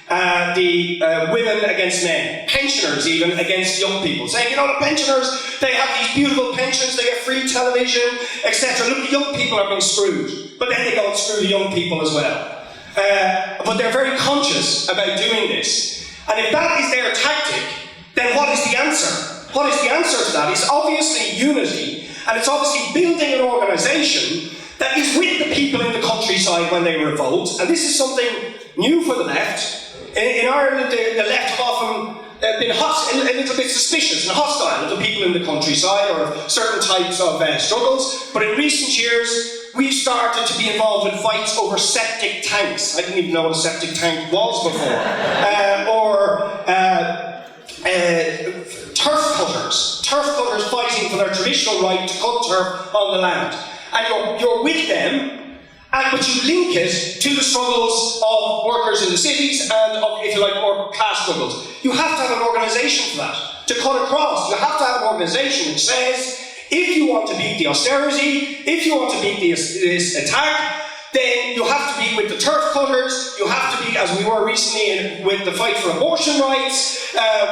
The women against men. Pensioners even against young people. Saying, you know, the pensioners, they have these beautiful pensions, they get free television, etc. Look, the young people are being screwed. But then they go and screw the young people as well. But they're very conscious about doing this. And if that is their tactic, then what is the answer? What is the answer to that? It's obviously unity, and it's obviously building an organisation that is with the people in the countryside when they revolt. And this is something new for the left. In Ireland, the left have often been a little bit suspicious and hostile of the people in the countryside or of certain types of struggles. But in recent years, we've started to be involved in fights over septic tanks. I didn't even know what a septic tank was before. Turf cutters fighting for their traditional right to cut turf on the land. And you're with them, but you link it to the struggles of workers in the cities and of, if you like, more class struggles. You have to have an organisation for that, to cut across. You have to have an organisation which says, if you want to beat the austerity, if you want to beat this attack, then you have to be with the turf cutters, you have to be, as we were recently with the fight for abortion rights,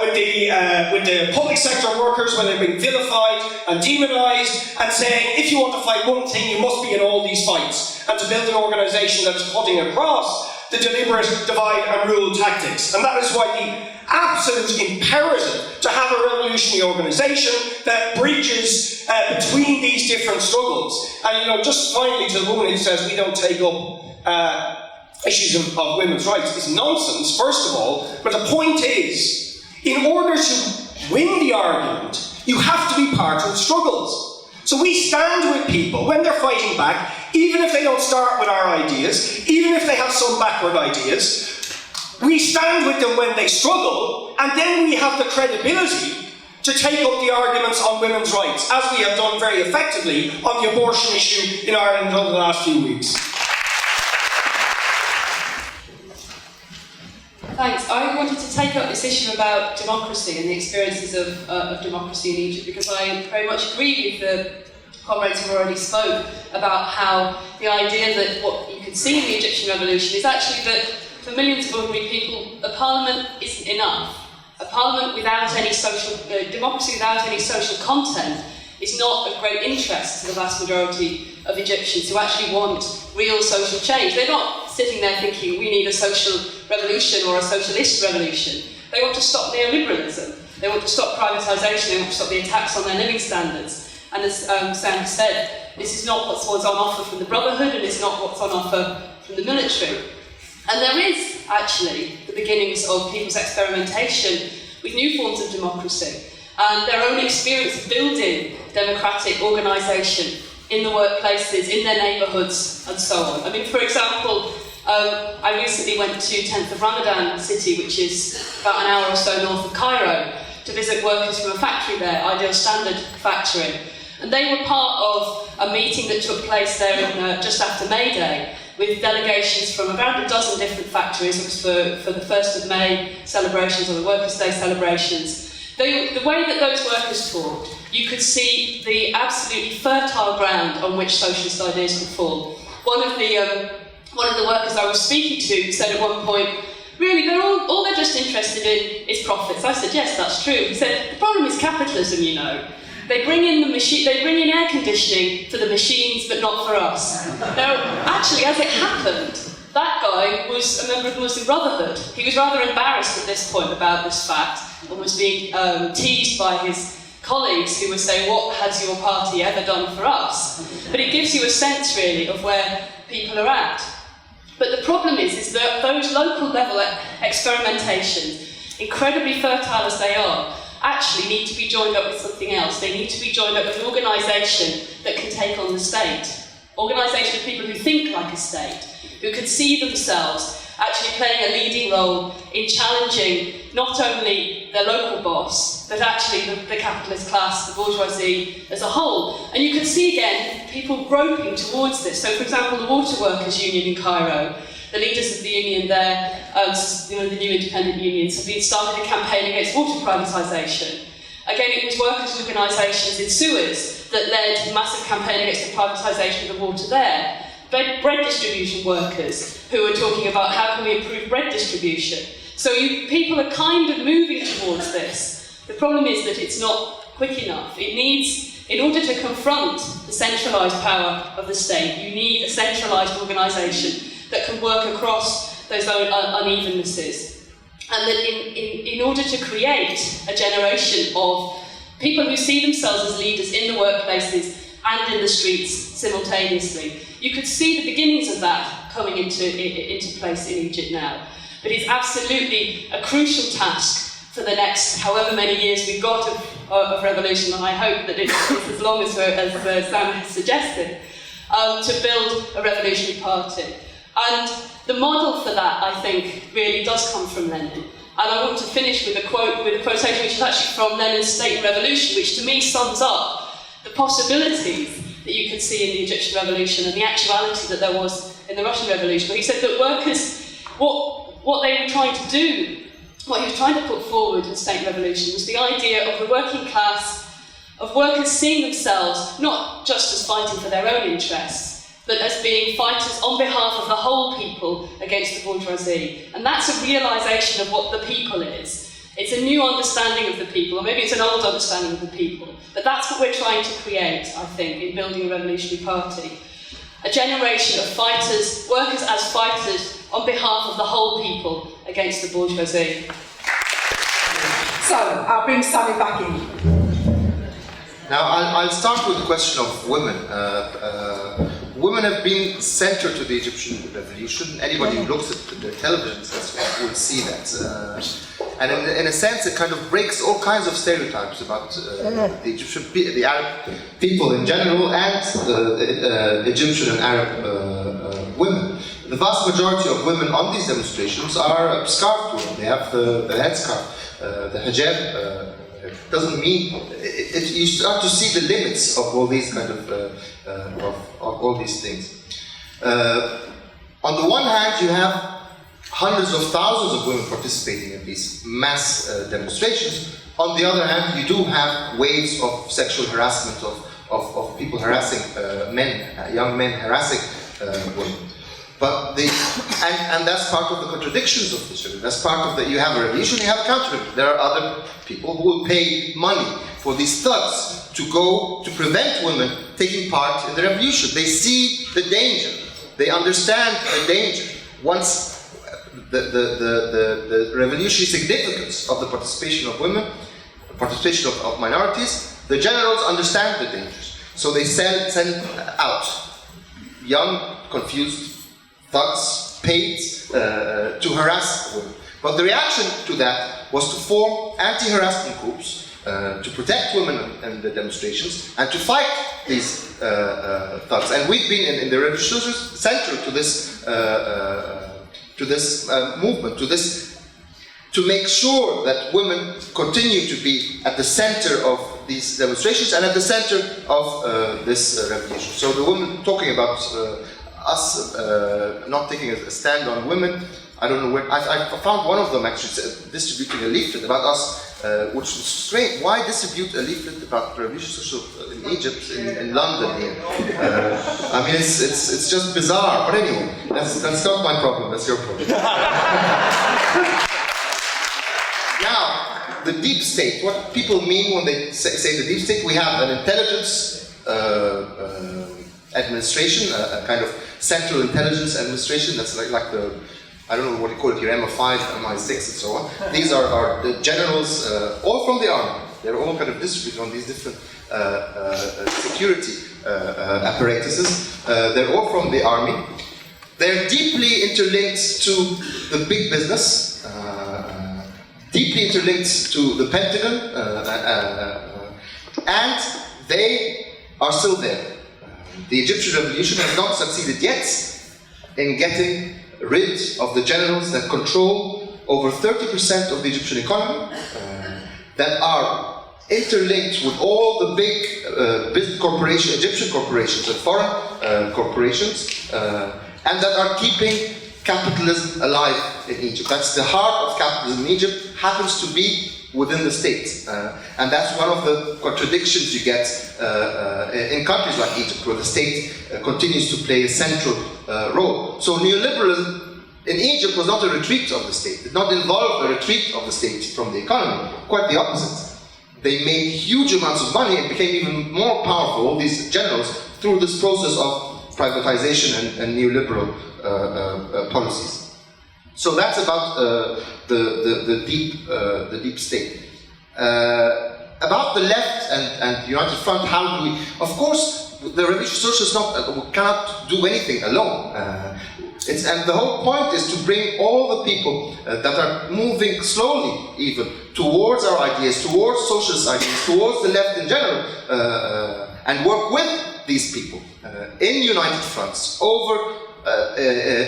with the public sector workers when they're being vilified and demonised, and saying, if you want to fight one thing, you must be in all these fights, and to build an organisation that is cutting across the deliberate divide and rule tactics. And that is why the absolute imperative to have a revolutionary organisation that bridges between these different struggles. And, you know, just finally to the woman who says we don't take up issues of women's rights is nonsense, first of all. But the point is, in order to win the argument, you have to be part of the struggles. So we stand with people when they're fighting back, even if they don't start with our ideas, even if they have some backward ideas. We stand with them when they struggle, and then we have the credibility to take up the arguments on women's rights, as we have done very effectively on the abortion issue in Ireland over the last few weeks. Thanks. I wanted to take up this issue about democracy and the experiences of democracy in Egypt, because I very much agree with the comrades who already spoke about how the idea that what you could see in the Egyptian revolution is actually that for millions of ordinary people, a parliament isn't enough. A parliament without any social, democracy without any social content is not of great interest to the vast majority of Egyptians who actually want real social change. They're not sitting there thinking we need a social revolution or a socialist revolution. They want to stop neoliberalism. They want to stop privatisation. They want to stop the attacks on their living standards. And as Sam said, this is not what's on offer from the Brotherhood, and it's not what's on offer from the military. And there is actually the beginnings of people's experimentation with new forms of democracy and their own experience of building democratic organisation in the workplaces, in their neighbourhoods, and so on. I mean, for example, I recently went to 10th of Ramadan city, which is about an hour or so north of Cairo, to visit workers from a factory there, Ideal Standard Factory. And they were part of a meeting that took place there just after May Day, with delegations from around a dozen different factories. It was for the 1st of May celebrations, or the Workers' Day celebrations. The way that those workers talked, you could see the absolutely fertile ground on which socialist ideas could fall. One of the workers I was speaking to said at one point, really, all they're just interested in is profits. I said, yes, that's true. He said, the problem is capitalism, you know. They bring in air conditioning for the machines, but not for us. Now, actually, as it happened, that guy was a member of the Muslim Brotherhood. He was rather embarrassed at this point about this fact, and was being teased by his colleagues who were saying, what has your party ever done for us? But it gives you a sense, really, of where people are at. But the problem is that those local level experimentations, incredibly fertile as they are, actually need to be joined up with something else. They need to be joined up with an organisation that can take on the state. organisation of people who think like a state, who can see themselves actually playing a leading role in challenging not only their local boss, but actually the capitalist class, the bourgeoisie as a whole. And you can see again people groping towards this. So, for example, the Water Workers Union in Cairo, the leaders of the union there, the new independent unions, have been started a campaign against water privatisation. Again, it was workers' organisations in Suez that led a massive campaign against the privatisation of the water there. Bread distribution workers who are talking about how can we improve bread distribution. So people are kind of moving towards this. The problem is that it's not quick enough. It needs, in order to confront the centralised power of the state, you need a centralised organisation that can work across those unevennesses. And that in order to create a generation of people who see themselves as leaders in the workplaces and in the streets simultaneously, you could see the beginnings of that coming into place in Egypt now. But it's absolutely a crucial task for the next however many years we've got of revolution, and I hope that it's as long as Sam has suggested, to build a revolutionary party. And the model for that, I think, really does come from Lenin. And I want to finish with a quotation which is actually from Lenin's State and Revolution, which to me sums up the possibilities that you can see in the Egyptian Revolution and the actuality that there was in the Russian Revolution. Where he said that workers, what they were trying to do, what he was trying to put forward in the State and Revolution was the idea of the working class, of workers seeing themselves not just as fighting for their own interess, but as being fighters on behalf of the whole people against the bourgeoisie. And that's a realisation of what the people is. It's a new understanding of the people, or maybe it's an old understanding of the people. But that's what we're trying to create, I think, in building a revolutionary party. A generation of fighters, workers as fighters on behalf of the whole people against the bourgeoisie. So, I'll bring Sameh back in. Now, I'll start with the question of women. Women have been central to the Egyptian revolution. Anybody who looks at the television sets will see that. And in a sense, it kind of breaks all kinds of stereotypes about the Egyptian, the Arab people in general, and Egyptian and Arab women. The vast majority of women on these demonstrations are scarfed women. They have the headscarf, the hijab. Doesn't mean you start to see the limits of all these kind of all these things. On the one hand, you have hundreds of thousands of women participating in these mass demonstrations. On the other hand, you do have waves of sexual harassment, of people harassing men, young men harassing women. But and that's part of the contradictions of this revolution. That's part of that. You have a revolution, you have a counter-revolution. There are other people who will pay money for these thugs to go to prevent women taking part in the revolution. They see the danger. They understand the danger. Once the revolutionary significance of the participation of women, the participation of minorities, the generals understand the dangers. So they send out young, confused thugs paid to harass women. But the reaction to that was to form anti-harassment groups to protect women in the demonstrations and to fight these thugs. And we've been in the revolution central to this movement, to make sure that women continue to be at the center of these demonstrations and at the center of this revolution. So the women talking about us not taking a stand on women, I don't know where, I found one of them actually distributing a leaflet about us, which was strange. Why distribute a leaflet about revolution in Egypt, in London here? I mean, it's just bizarre, but anyway, that's not my problem, that's your problem. Now, the deep state, what people mean when they say the deep state, we have an intelligence administration, a kind of central intelligence administration that's like the, I don't know what you call it here, MI5, MI6 and so on. These are the generals, all from the army. They're all kind of distributed on these different security apparatuses. They're all from the army. They're deeply interlinked to the big business, deeply interlinked to the Pentagon, and they are still there. The Egyptian revolution has not succeeded yet in getting rid of the generals that control over 30% of the Egyptian economy, that are interlinked with all the big business corporations, Egyptian corporations and foreign corporations, and that are keeping capitalism alive in Egypt. That's the heart of capitalism in Egypt, happens to be within the state. And that's one of the contradictions you get in countries like Egypt, where the state continues to play a central role. So neoliberalism in Egypt was not a retreat of the state. It did not involve a retreat of the state from the economy. Quite the opposite. They made huge amounts of money and became even more powerful, all these generals, through this process of privatization and neoliberal policies. So that's about the deep state. About the left and the United Front, how do we? Of course, the revolutionary socialists cannot do anything alone. And the whole point is to bring all the people that are moving slowly, even towards our ideas, towards socialist ideas, towards the left in general, and work with these people in united fronts over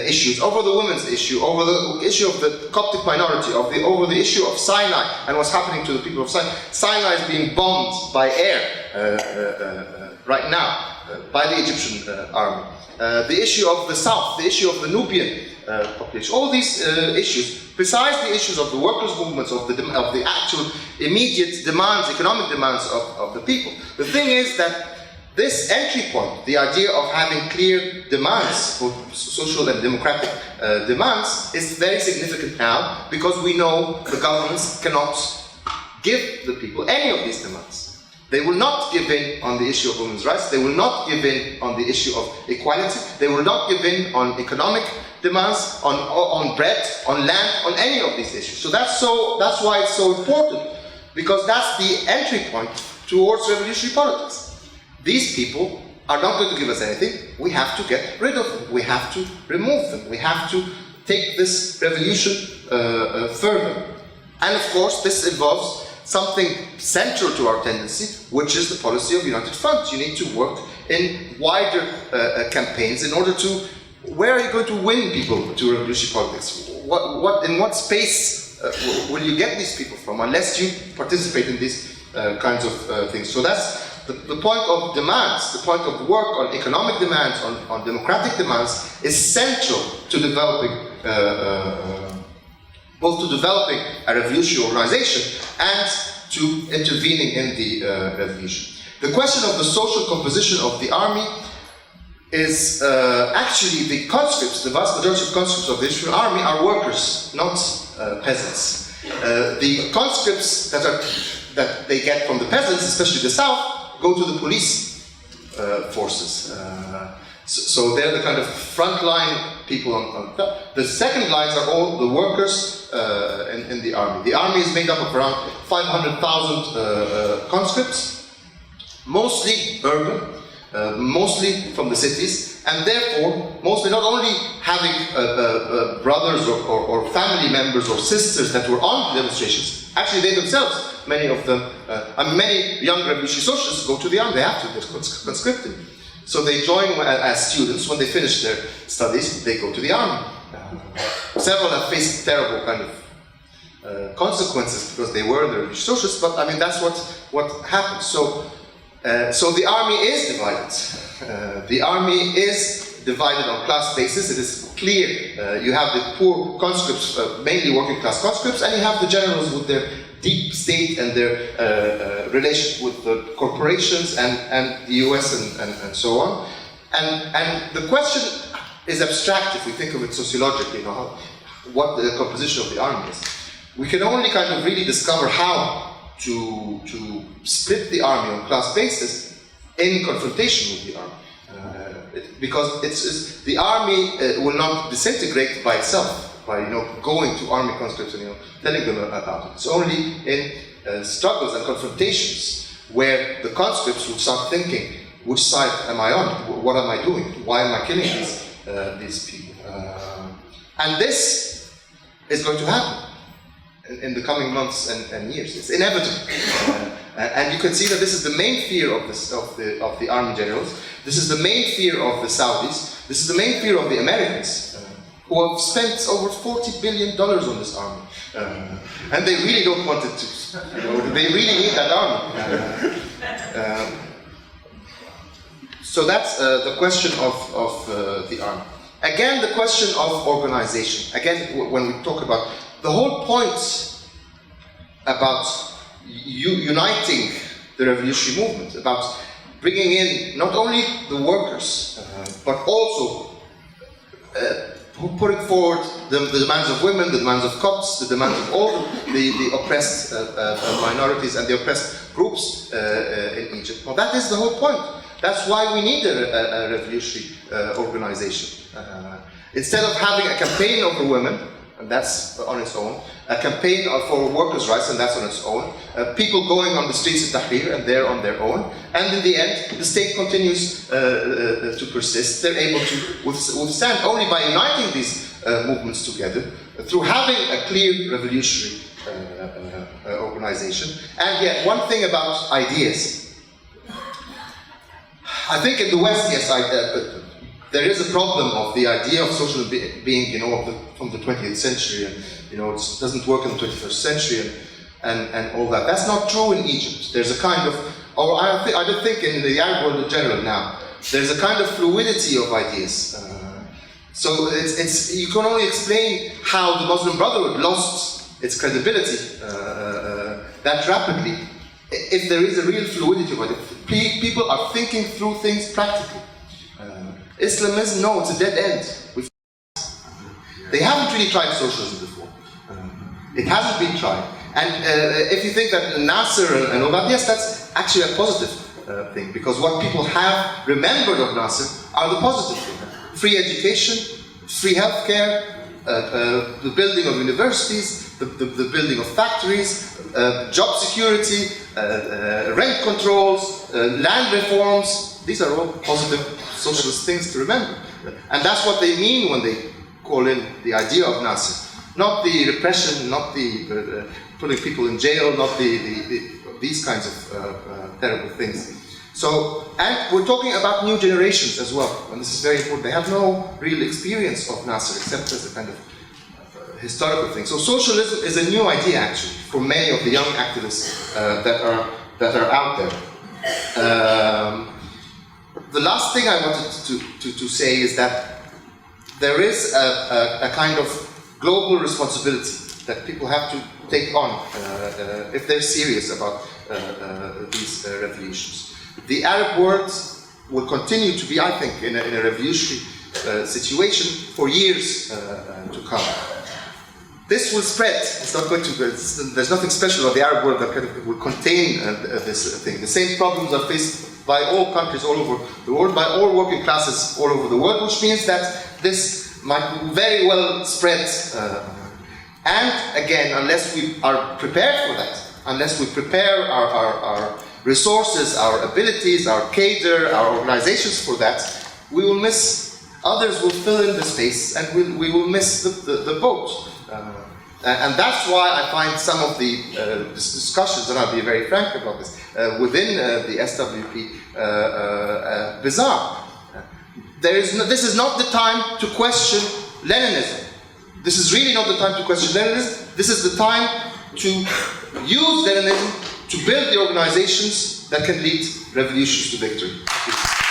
issues, over the women's issue, over the issue of the Coptic minority, over the issue of Sinai and what's happening to the people of Sinai. Sinai is being bombed by air right now by the Egyptian army. The issue of the south, the issue of the Nubian population, all these issues, besides the issues of the workers' movements, of the actual immediate demands, economic demands of the people. The thing is that this entry point, the idea of having clear demands, for social and democratic demands, is very significant now, because we know the governments cannot give the people any of these demands. They will not give in on the issue of women's rights. They will not give in on the issue of equality. They will not give in on economic demands, on bread, on land, on any of these issues. So that's why it's so important, because that's the entry point towards revolutionary politics. These people are not going to give us anything. We have to get rid of them. We have to remove them. We have to take this revolution further. And of course, this involves something central to our tendency, which is the policy of United Front. You need to work in wider campaigns in order to, where are you going to win people to revolutionary politics? In what space will you get these people from, unless you participate in these kinds of things? So that's the point of demands, the point of work on economic demands, on democratic demands, is central to developing both to developing a revolutionary organization and to intervening in the revolution. The question of the social composition of the army is actually the conscripts, the vast majority of conscripts of the Egyptian army are workers, not peasants. The conscripts that they get from the peasants, especially the south, go to the police forces. So they're the kind of frontline people on top. The second lines are all the workers in the army. The army is made up of around 500,000 conscripts, mostly urban, mostly from the cities, and therefore mostly not only having brothers or family members or sisters that were on the demonstrations, actually they themselves, many of them, many young revolutionary socialists go to the army. They have to, they're conscripted. So they join as students. When they finish their studies, they go to the army. Several have faced terrible kind of consequences because they were the revolutionary socialists, but I mean that's what happens. So the army is divided. The army is divided on class basis. It is clear. You have the poor conscripts, mainly working class conscripts, and you have the generals with their deep state and their relationship with the corporations and the US and so on. And the question is abstract if we think of it sociologically, what the composition of the army is. We can only kind of really discover how to split the army on class basis in confrontation with the army. Because the army will not disintegrate by itself, by going to army conscripts and telling them about it. It's only in struggles and confrontations where the conscripts will start thinking, which side am I on? What am I doing? Why am I killing these people? And this is going to happen in the coming months and years. It's inevitable. And you can see that this is the main fear of the army generals. This is the main fear of the Saudis. This is the main fear of the Americans, who have spent over $40 billion on this army. And they really don't want it to, they really need that army. So that's the question of the army. Again, the question of organization. Again, when we talk about the whole point about uniting the revolutionary movement, about bringing in not only the workers, but also putting forward the demands of women, the demands of Copts, the demands of all the oppressed minorities and the oppressed groups in Egypt. Well, that is the whole point. That's why we need a revolutionary organization. Instead of having a campaign over women, and that's on its own, a campaign for workers' rights, and that's on its own, people going on the streets of Tahrir, and they're on their own, and in the end, the state continues to persist. They're able to withstand only by uniting these movements together, through having a clear revolutionary organization. And yet, one thing about ideas, I think in the West, yes, there is a problem of the idea of social being, from the 20th century, and it doesn't work in the 21st century, and all that. That's not true in Egypt. There's a kind of, or I don't think in the Arab world in general now, there's a kind of fluidity of ideas. So you can only explain how the Muslim Brotherhood lost its credibility that rapidly if there is a real fluidity of it. People are thinking through things practically. Islamism, no, it's a dead end. They haven't really tried socialism before. It hasn't been tried. And if you think that Nasser and all that, yes, that's actually a positive thing, because what people have remembered of Nasser are the positive things. Free education, free healthcare, the building of universities, the building of factories, job security, rent controls, land reforms. These are all positive socialist things to remember. And that's what they mean when they call in the idea of Nasser. Not the repression, not the putting people in jail, not these kinds of terrible things. So, and we're talking about new generations as well, and this is very important. They have no real experience of Nasser except as a kind of historical thing. So socialism is a new idea actually for many of the young activists that are out there. The last thing I wanted to say is that there is a kind of global responsibility that people have to take on if they're serious about these revolutions. The Arab world will continue to be, I think, in a revolutionary situation for years to come. This will spread. It's not going to. There's nothing special about the Arab world that kind of will contain this thing. The same problems are faced by all countries all over the world, by all working classes all over the world, which means that this might very well spread. And again, unless we are prepared for that, unless we prepare our resources, our abilities, our cadre, our organizations for that, we will miss. Others will fill in the space, and we will miss the boat. And that's why I find some of the discussions, and I'll be very frank about this, within the SWP bizarre. This is not the time to question Leninism. This is really not the time to question Leninism. This is the time to use Leninism to build the organizations that can lead revolutions to victory. Thank you.